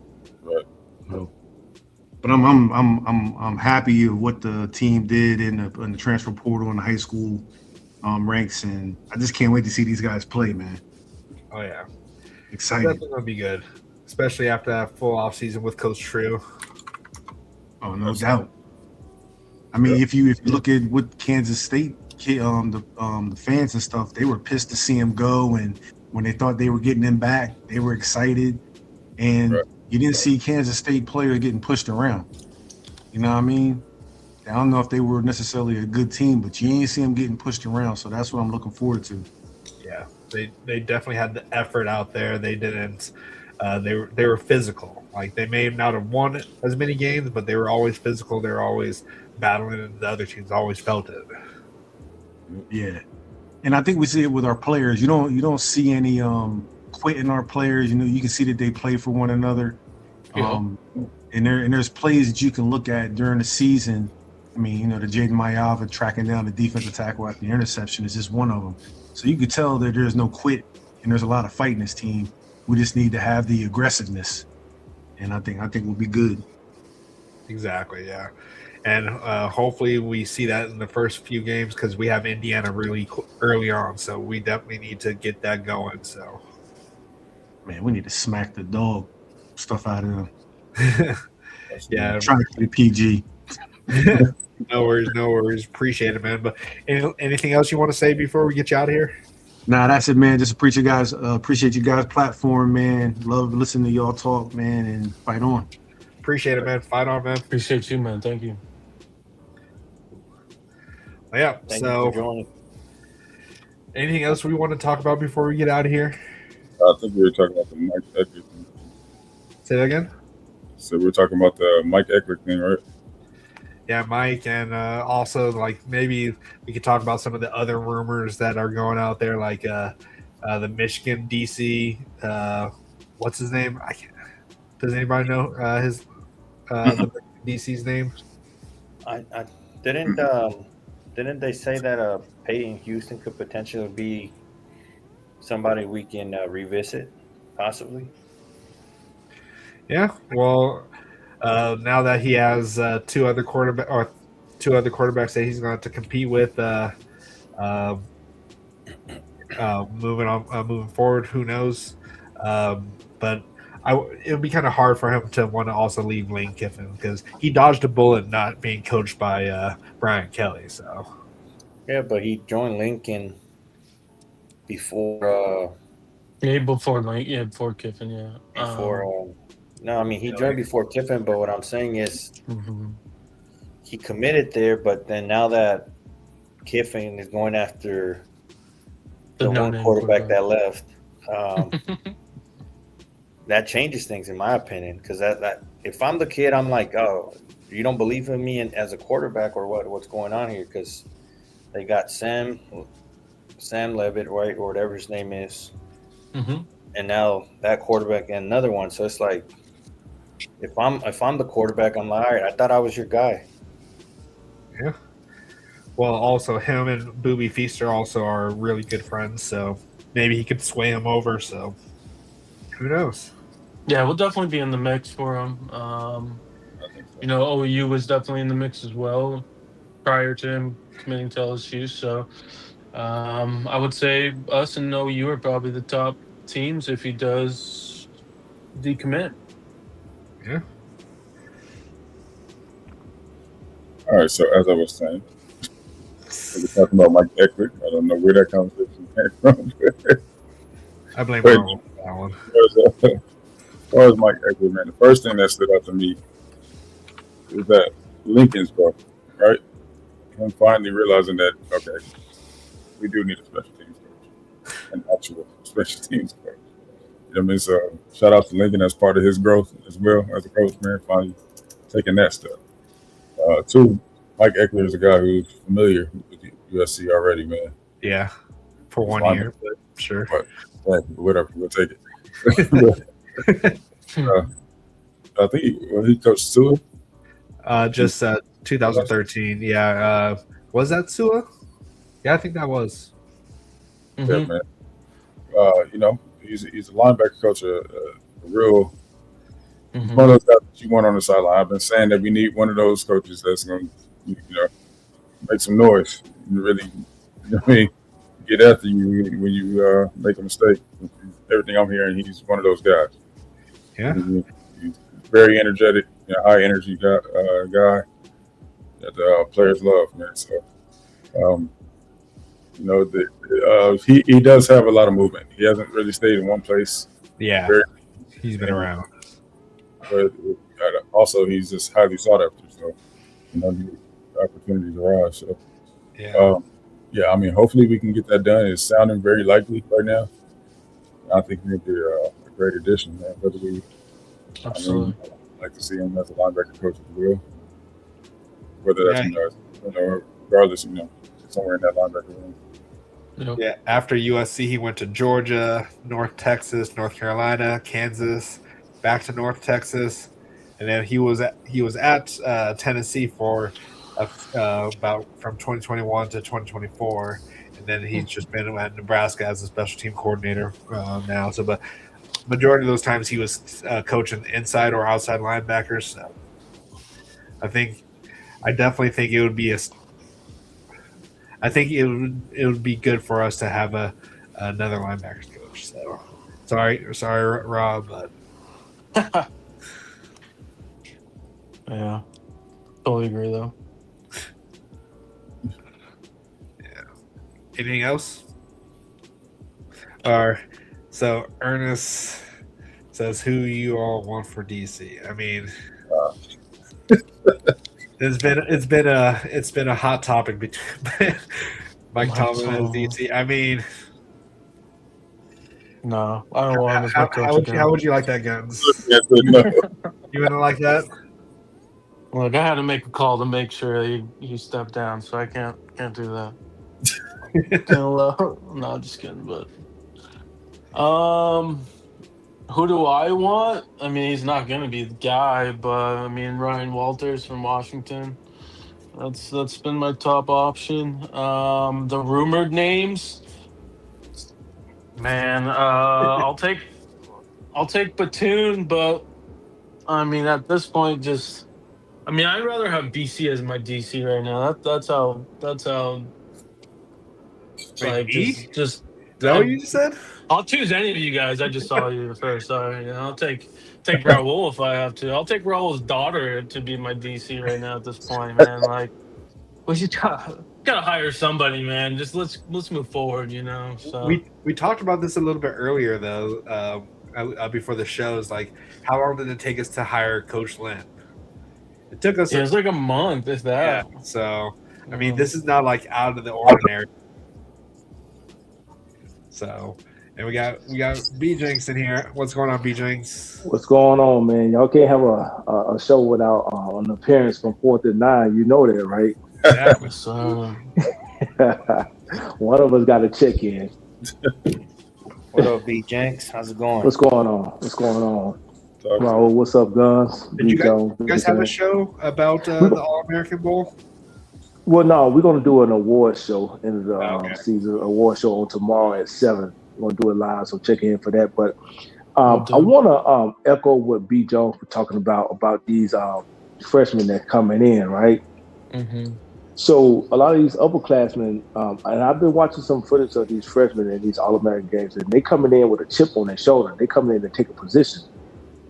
Right. So, but I'm happy of what the team did in the transfer portal and the high school ranks, and I just can't wait to see these guys play, man. Oh yeah, excited. That's gonna be good, especially after that full off season with Coach Tru. Oh, no doubt. I mean, if you look at what Kansas State, the fans and stuff, they were pissed to see him go, and when they thought they were getting him back, they were excited, and you didn't see Kansas State players getting pushed around. You know what I mean? I don't know if they were necessarily a good team, but you ain't see them getting pushed around, so that's what I'm looking forward to. Yeah, they definitely had the effort out there. They didn't. They were physical. Like they may not have won as many games, but they were always physical. They were always battling, and the other teams always felt it. Yeah, and I think we see it with our players. You don't see any quit in our players. You know, you can see that they play for one another. Yeah. And there's plays that you can look at during the season. I mean, you know, the Jaden Mayava tracking down the defensive tackle after the interception is just one of them. So you could tell that there's no quit and there's a lot of fight in this team. We just need to have the aggressiveness, and I think we'll be good. Exactly, yeah. And hopefully we see that in the first few games because we have Indiana really early on, so we definitely need to get that going. So, man, we need to smack the dog stuff out of them. Yeah, I'm trying to keep it PG. No worries. Appreciate it, man. But anything else you want to say before we get you out of here? Nah, that's it, man. Just appreciate you guys' platform, man. Love listening to y'all talk, man, and fight on. Appreciate it, man. Fight on, man. Appreciate you, man. Thank you. Well, yeah. Thank you for joining. Anything else we want to talk about before we get out of here? I think we were talking about the Mike Eckler thing. Say that again? So we were talking about the Mike Eckler thing, right? Yeah, Mike, and also like maybe we could talk about some of the other rumors that are going out there, like the Michigan DC. What's his name? I can't. Does anybody know his the DC's name? I didn't they say that Peyton Houston could potentially be somebody we can revisit, possibly? Yeah. Well, now that he has two other quarterbacks that he's going to have to compete with, moving forward. Who knows? But it would be kind of hard for him to want to also leave Lane Kiffin because he dodged a bullet not being coached by Brian Kelly. So Yeah, but he joined Lincoln before. Before Kiffin, yeah. No, I mean he joined before Kiffin. But what I'm saying is Mhm. he committed there. But then now that Kiffin is going after the one no-name quarterback that left, that changes things in my opinion. Because that if I'm the kid, I'm like, oh, you don't believe in me as a quarterback or what's going on here? Because they got Sam Levitt, right, or whatever his name is, and now that quarterback and another one. So it's like, if I'm the quarterback, I'm like, all right, I thought I was your guy. yeah. Well, also him and Booby Feaster also are really good friends, so maybe he could sway him over. So who knows? Yeah, we'll definitely be in the mix for him. OU was definitely in the mix as well prior to him committing to LSU. So I would say us and OU are probably the top teams if he does decommit. Yeah. All right, so as I was saying, we're talking about Mike Eckler. I don't know where that conversation came from. I blame Wait. Marvel for that one. As far as Mike Eckler, man, the first thing that stood out to me is that Lincoln's growth, right? Him finally realizing that, okay, we do need a special teams coach, an actual special teams coach. You know what I mean? So shout out to Lincoln as part of his growth as well as a coach, man, finally taking that step. Two, Mike Eckler is a guy who's familiar with USC already, man. Yeah, for 1 year, sure. But whatever, we'll take it. I think he coached Tua. Just 2013. Yeah. Was that Tua? Yeah, I think that was. Yeah, man. He's a linebacker coach, a real one of those guys that you want on the sideline. I've been saying that we need one of those coaches that's going to, make some noise and really, get after you when you make a mistake. Everything I'm hearing, he's one of those guys. Yeah. He's very energetic, high energy guy that the players love, man. So, he does have a lot of movement. He hasn't really stayed in one place. Yeah, he's been around. But also, he's just highly sought after. So, the opportunities arise. So, hopefully we can get that done. It's sounding very likely right now. I think he'll be a great addition, man. Absolutely. I'd like to see him as a linebacker coach as well. Whether that's regardless, somewhere in that linebacker room. Yeah. After USC, he went to Georgia, North Texas, North Carolina, Kansas, back to North Texas, and then he was at Tennessee for about from 2021 to 2024, and then he's just been at Nebraska as a special team coordinator now. So, but majority of those times he was coaching inside or outside linebackers. So I definitely think it would be it would be good for us to have another linebackers coach. So sorry, Rob, but yeah, totally agree though. Yeah. Anything else? So Ernest says, "Who you all want for DC?" I mean, it's been a hot topic between Mike Tomlin and DC. I mean, no, I don't want him as my coach. How would you like that, Guns? You wouldn't like that? Look, I had to make a call to make sure he stepped down, so I can't do that. No, just kidding. But who do I want? I mean, he's not going to be the guy, but I mean, Ryan Walters from Washington. That's been my top option. The rumored names, man. I'll take Batoon, but I mean, at this point, I'd rather have BC as my DC right now. That's how. Wait, Like just that what you just said? I'll choose any of you guys. I just saw you first. So, I'll take Raul if I have to. I'll take Raul's daughter to be my DC right now at this point, man. Like, we should gotta hire somebody, man. Just let's move forward, So We talked about this a little bit earlier, though, before the shows. Like, how long did it take us to hire Coach Lynn? It took us. it's like a month, if that. Yeah. So, I mean, this is not like out of the ordinary. So, and we got B Jenks in here. What's going on, B Jenks? What's going on, man? Y'all can't have a show without an appearance from 4th and 9. You know that, right? Yeah. So, One of us got to check in. What up, B Jenks? How's it going? What's going on? Raul, what's up, Guns? Did you guys have a show about the All-American Bowl? Well, no, we're going to do an award show in the season award show on tomorrow at 7. We're going to do it live, so check in for that. But I want to echo what B. Jones was talking about these freshmen that coming in, right? mm-hmm. So a lot of these upperclassmen, and I've been watching some footage of these freshmen in these All-American games, and they coming in with a chip on their shoulder. They coming in to take a position.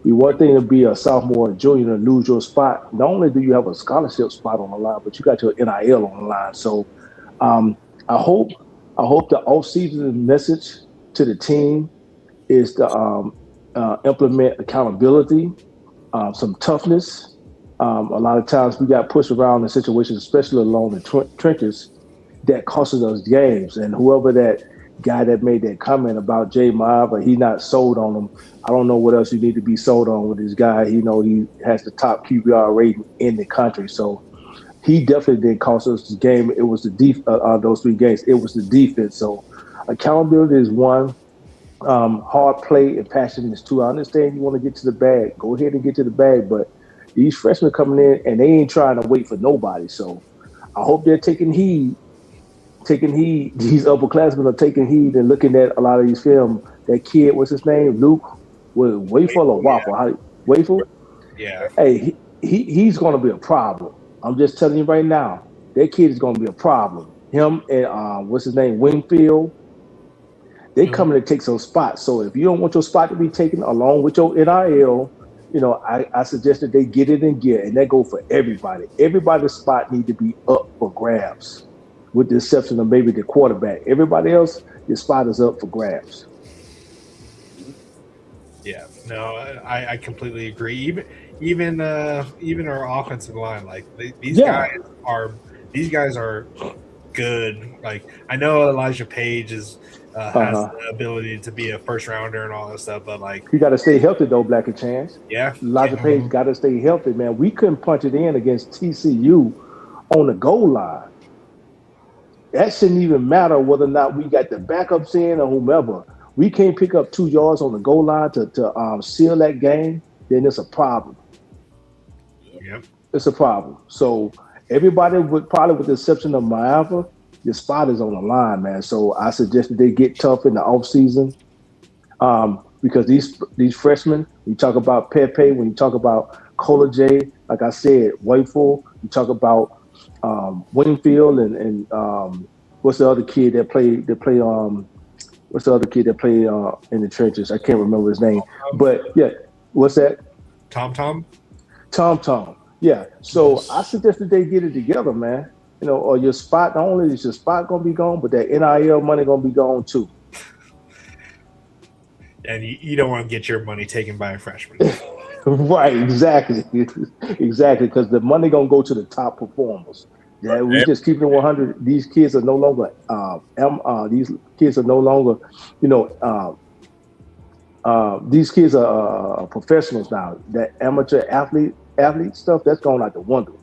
Be one thing to be a sophomore and junior and lose your spot. Not only do you have a scholarship spot on the line, but you got your NIL on the line. So I hope the off-season message to the team is to implement accountability, some toughness. A lot of times we got pushed around in situations, especially along the trenches, that costed us games. And whoever that guy that made that comment about Jay Maiava, he not sold on him. I don't know what else you need to be sold on with this guy. He has the top QBR rating in the country. So he definitely didn't cost us the game. It was the those 3 games. It was the defense. So accountability is one. Hard play and passion is 2. I understand you want to get to the bag. Go ahead and get to the bag. But these freshmen coming in and they ain't trying to wait for nobody. So I hope they're taking heed. These upperclassmen are taking heed and looking at a lot of these film. That kid, what's his name? Luke, was Waffle or Waffle? Yeah. Waffle? Yeah. Hey, he's going to be a problem. I'm just telling you right now. That kid is going to be a problem. Him and what's his name? Wingfield. They coming to take some spots. So if you don't want your spot to be taken along with your NIL, I suggest that they get it in gear, and that go for everybody. Everybody's spot need to be up for grabs, with the exception of maybe the quarterback. Everybody else, your spot is up for grabs. Yeah, no, I completely agree. Even our offensive line, like these guys are good. Like, I know Elijah Page has the ability to be a first rounder and all that stuff, but like, you got to stay healthy though, Blackiechainz. Yeah, Elijah Page got to stay healthy, man. We couldn't punch it in against TCU on the goal line. That shouldn't even matter whether or not we got the backups in or whomever. We can't pick up 2 yards on the goal line to seal that game, then it's a problem. Yep. It's a problem. So everybody would probably, with the exception of Maiava, your spot is on the line, man. So I suggest that they get tough in the offseason, because these freshmen, you talk about Pepe, when you talk about Cola J, like I said, Wayful, you talk about Wingfield and what's the other kid that played what's the other kid that played in the trenches? I can't remember his name. But yeah, what's that? Tom. Yeah. So I suggest that they get it together, man. Or your spot, not only is your spot gonna be gone, but that NIL money gonna be gone too. And you don't want to get your money taken by a freshman. Right, exactly, because the money gonna go to the top performers. Yeah, we just keep it 100. These kids are no longer these kids are professionals now. That amateur athlete stuff, that's going out the window.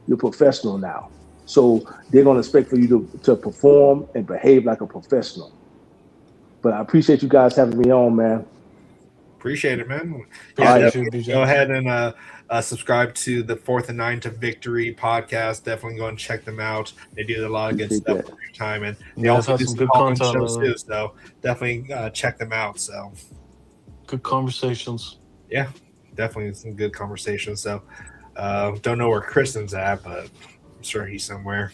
You're professional now, so they're gonna expect for you to perform and behave like a professional. But I appreciate you guys having me on, man. Appreciate it, man. Right. Go ahead and subscribe to the 4th and 9 to Victory podcast. Definitely go and check them out. They do a lot of good stuff for your time, and they also do some good content shows too. So definitely check them out. So good conversations. Yeah, definitely some good conversations. So don't know where Christen's at, but I'm sure he's somewhere.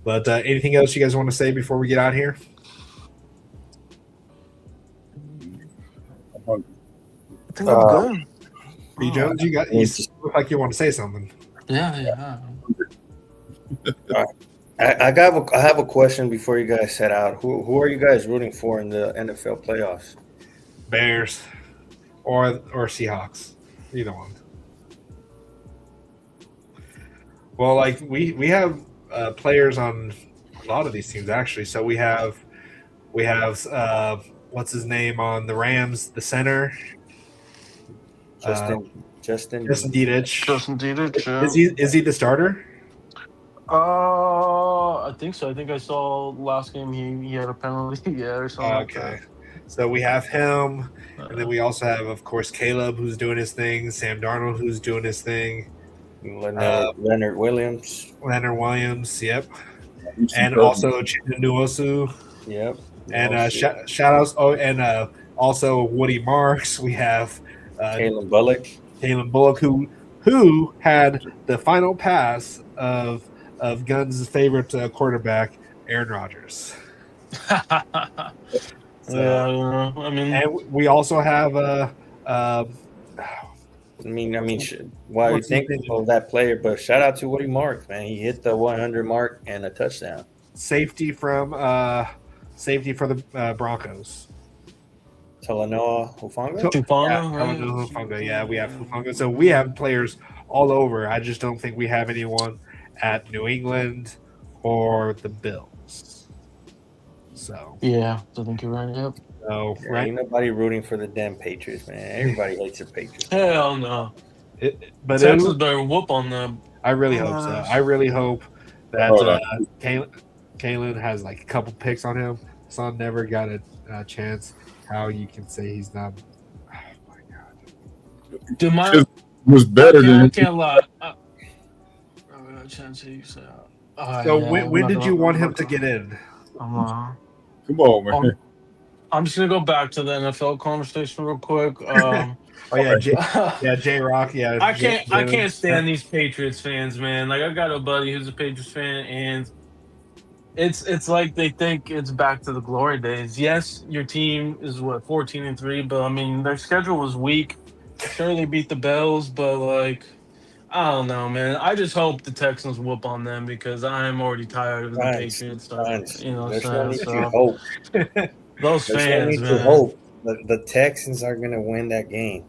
But anything else you guys want to say before we get out here? hungry. I think I'm good. B. Jones, you look like you want to say something. Yeah. I have a question before you guys head out. Who are you guys rooting for in the NFL playoffs? Bears or Seahawks, either one. Well, like we have players on a lot of these teams actually. So we have what's his name on the Rams, the center. Justin Dietich. Justin Dietich. Yeah. Is he the starter? I think so. I think I saw last game he had a penalty, or something. Okay. So we have him, and then we also have, of course, Caleb, who's doing his thing, Sam Darnold, who's doing his thing, Leonard Williams. Yep, and also Chinuosu. Yep. And shout outs. Oh, and also Woody Marks. We have Kalen Bullock, who had the final pass of Guns' favorite quarterback, Aaron Rodgers. Yeah, I mean, and we also have why are you thinking of that player? But shout out to Woody Marks, man. He hit the 100 mark and a touchdown. Safety for the Broncos. Talanoa Hufanga? Hufanga. Yeah, we have Hufanga. So we have players all over. I just don't think we have anyone at New England or the Bills. So yeah, I think you're right. Yep. So Ain't nobody rooting for the damn Patriots, man. Everybody hates the Patriots. Hell no. But Texas better whoop on them. I really hope so. I really hope that Kalen has like a couple picks on him. Son never got a chance. How you can say he's not? Oh my god! Dude, was better than. I can't lie. When did you want him to get in? Come on, man. I'm just gonna go back to the NFL conversation real quick. J Rock. Yeah, I can't stand these Patriots fans, man. Like I got a buddy who's a Patriots fan, and it's like they think it's back to the glory days. Yes, your team is 14-3, but I mean their schedule was weak. Sure, they beat the Bills, but like I don't know, man. I just hope the Texans whoop on them because I am already tired of the Patriots. Hope. Those fans, man. Hope. The Texans are gonna win that game.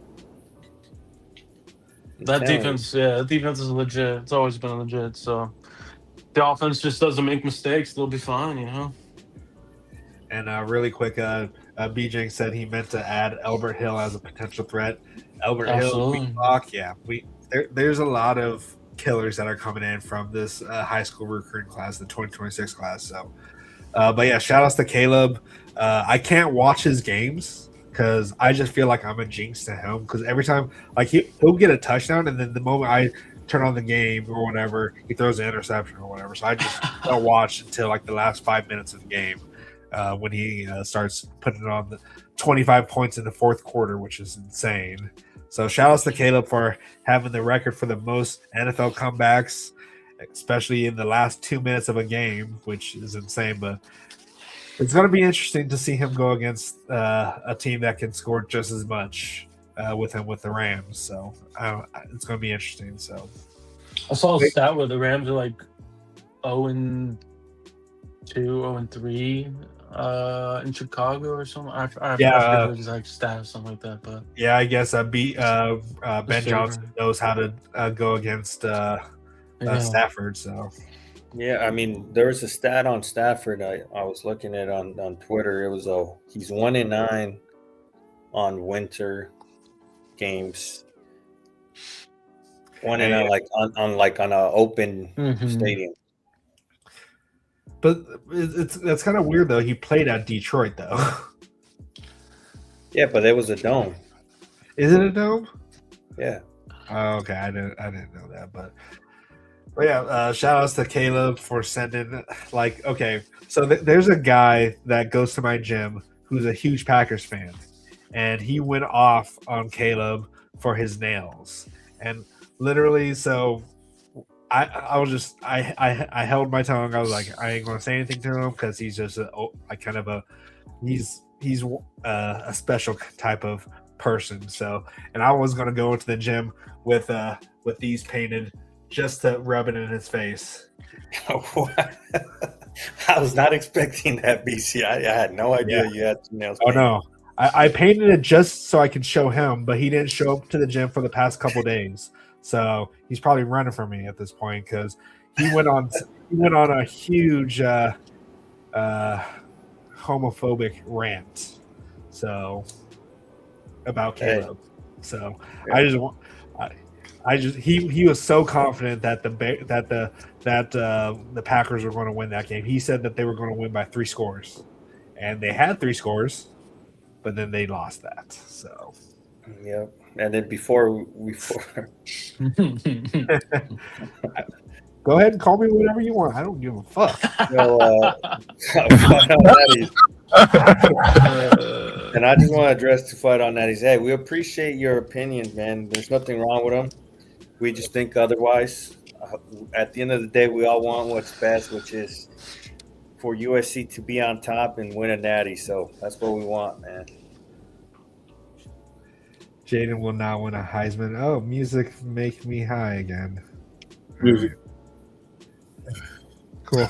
That defense is legit. It's always been legit. So the offense just doesn't make mistakes. They'll be fine, you know. And really quick, B. Jenks said he meant to add Albert Hill as a potential threat. Hill, there's a lot of killers that are coming in from this high school recruiting class, the 2026 class. So, but yeah, shout outs to Caleb. I can't watch his games because I just feel like I'm a jinx to him because every time like he'll get a touchdown and then the moment I turn on the game or whatever, he throws an interception or whatever. So I just don't watch until like the last 5 minutes of the game when he starts putting it on the 25 points in the fourth quarter, which is insane. So shout outs to Caleb for having the record for the most NFL comebacks, especially in the last 2 minutes of a game, which is insane. But it's going to be interesting to see him go against a team that can score just as much with him with the Rams. So it's going to be interesting. So I saw a stat where the Rams are like 0-2, 0-3 in Chicago or something. I forget the exact stat or something like that. But yeah, I guess Ben Johnson knows how to go against Stafford. So. Yeah, I mean, there was a stat on Stafford I was looking at on Twitter. It was he's 1-9 on winter games. 1-9 like on an open stadium. But that's kind of weird though. He played at Detroit though. Yeah, but it was a dome. Is it a dome? Yeah. Oh, okay, I didn't know that, but yeah, shout outs to Caleb for sending so there's a guy that goes to my gym who's a huge Packers fan, and he went off on Caleb for his nails, and literally, so I was just I held my tongue. I was like, I ain't gonna say anything to him because he's just he's a special type of person. So, and I was going to go into the gym with these painted just to rub it in his face. I was not expecting that, BC. I had no idea you had nails painted. No. I painted it just so I could show him, but he didn't show up to the gym for the past couple days. So he's probably running from me at this point because he went on a huge homophobic rant. So about Caleb. So he was so confident that the Packers were going to win that game. He said that they were going to win by 3 scores, and they had 3 scores, but then they lost that. So, yep. And then before go ahead and call me whatever you want. I don't give a fuck. And I just want to address to Fight on Natty's. Hey, we appreciate your opinions, man. There's nothing wrong with them. We just think otherwise. At the end of the day, we all want what's best, which is for USC to be on top and win a natty. So that's what we want, man. Jaden will not win a Heisman. Oh, music make me high again. Music. Cool.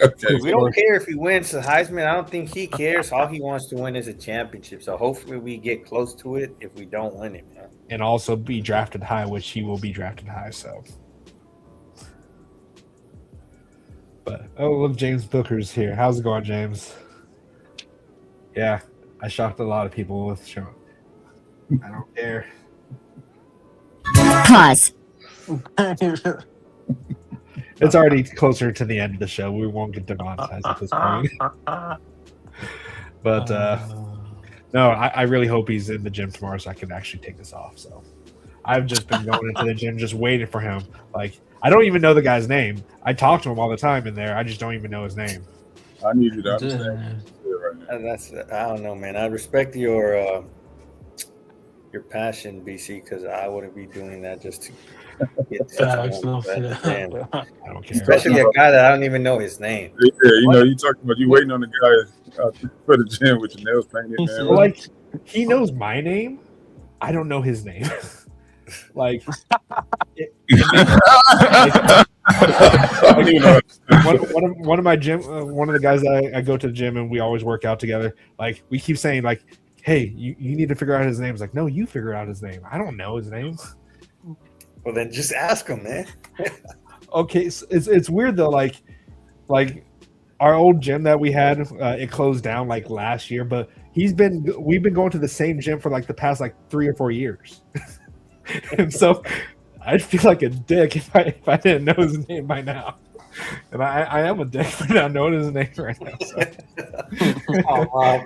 Okay. We don't care if he wins the Heisman. I don't think he cares. All he wants to win is a championship. So hopefully we get close to it if we don't win it, man. And also be drafted high, which he will be drafted high. So, but look, James Booker's here. How's it going, James? Yeah, I shocked a lot of people with showing. I don't care. Pause. It's already closer to the end of the show. We won't get demonetized at this point. But no, I really hope he's in the gym tomorrow so I can actually take this off. So I've just been going into the gym just waiting for him. Like, I don't even know the guy's name. I talk to him all the time in there. I just don't even know his name. I need you to understand right now. I don't know, man. I respect your passion, BC, because I wouldn't be doing that just to get this. I don't care. Especially a guy that I don't even know his name. Yeah, you talking about you waiting on the guy for the gym with your nails painted, man. Well, like, he knows my name. I don't know his name. Like, one of my gym, one of the guys that I go to the gym and we always work out together. Like, we keep saying, like, hey, you need to figure out his name. It's like, no, you figure out his name. I don't know his name. Well, then just ask him, man. Okay, so it's weird though. Like our old gym that we had, it closed down like last year, but we've been going to the same gym for like the past like 3 or 4 years. And so I'd feel like a dick if I didn't know his name by now. And I am a dick for not knowing his name right now. So.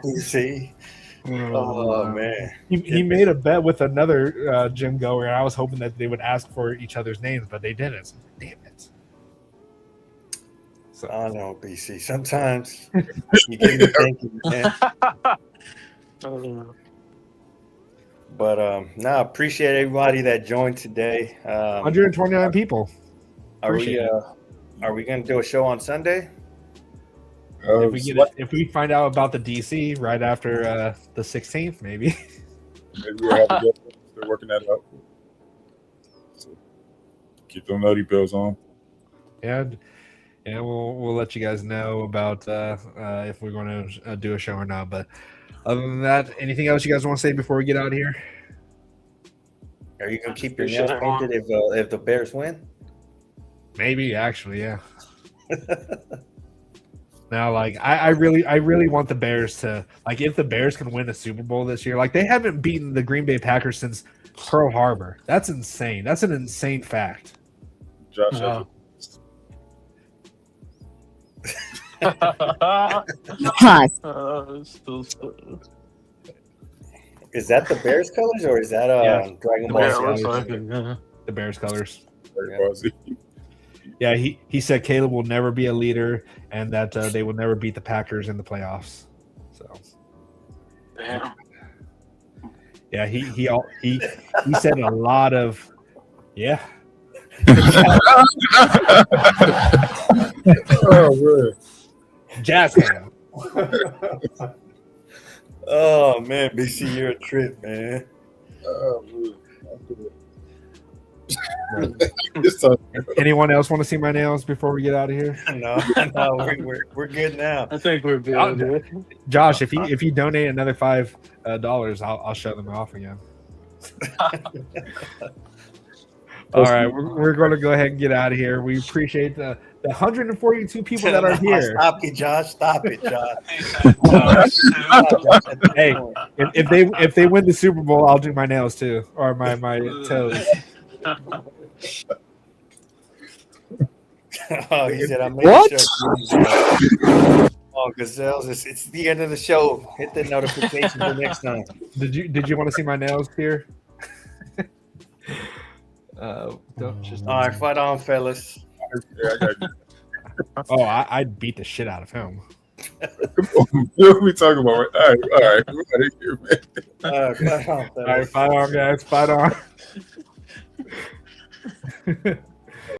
PC. Oh man. He made a bet with another gym goer, and I was hoping that they would ask for each other's names, but they didn't. So, damn it. So. I know, BC. Sometimes you get me thinking, man. But I appreciate everybody that joined today. 129 people. Are we going to do a show on Sunday? If we find out about the DC right after the 16th, maybe. Maybe we'll have to start working that out. So keep those nutty bills on. Yeah, we'll let you guys know about if we're going to do a show or not. But other than that, anything else you guys want to say before we get out of here? Are you going to keep your nails painted if the Bears win? Maybe, actually, yeah. Now, like, I really want the Bears to, like, if the Bears can win a Super Bowl this year, like, they haven't beaten the Green Bay Packers since Pearl Harbor. That's insane. That's an insane fact. Josh. Pause. Is that the Bears colors or is that Dragon Ball Z? The Bears colors. Yeah. Yeah, he said Caleb will never be a leader and that they will never beat the Packers in the playoffs. So, Damn. Yeah, he said a lot of Oh, man. Jazz hands. Oh man, BC, you're a trip, man. Anyone else want to see my nails before we get out of here? No, we're good now. I think we're good. Josh, if you donate another $5, I'll show them off again. All right, we're going to go ahead and get out of here. We appreciate the 142 people that are here. Stop it, Josh. Stop it, Josh. Hey, if they win the Super Bowl, I'll do my nails too, or my toes. Oh, he said I made a show. Oh, Gazelles, it's the end of the show. Hit the notification for next time. Did you want to see my nails here? All right, fight on, fellas. Oh, I'd beat the shit out of him. What are we talking about? All right. We're out of here, man. Fight on, fellas. All right, fight on, guys. Fight on.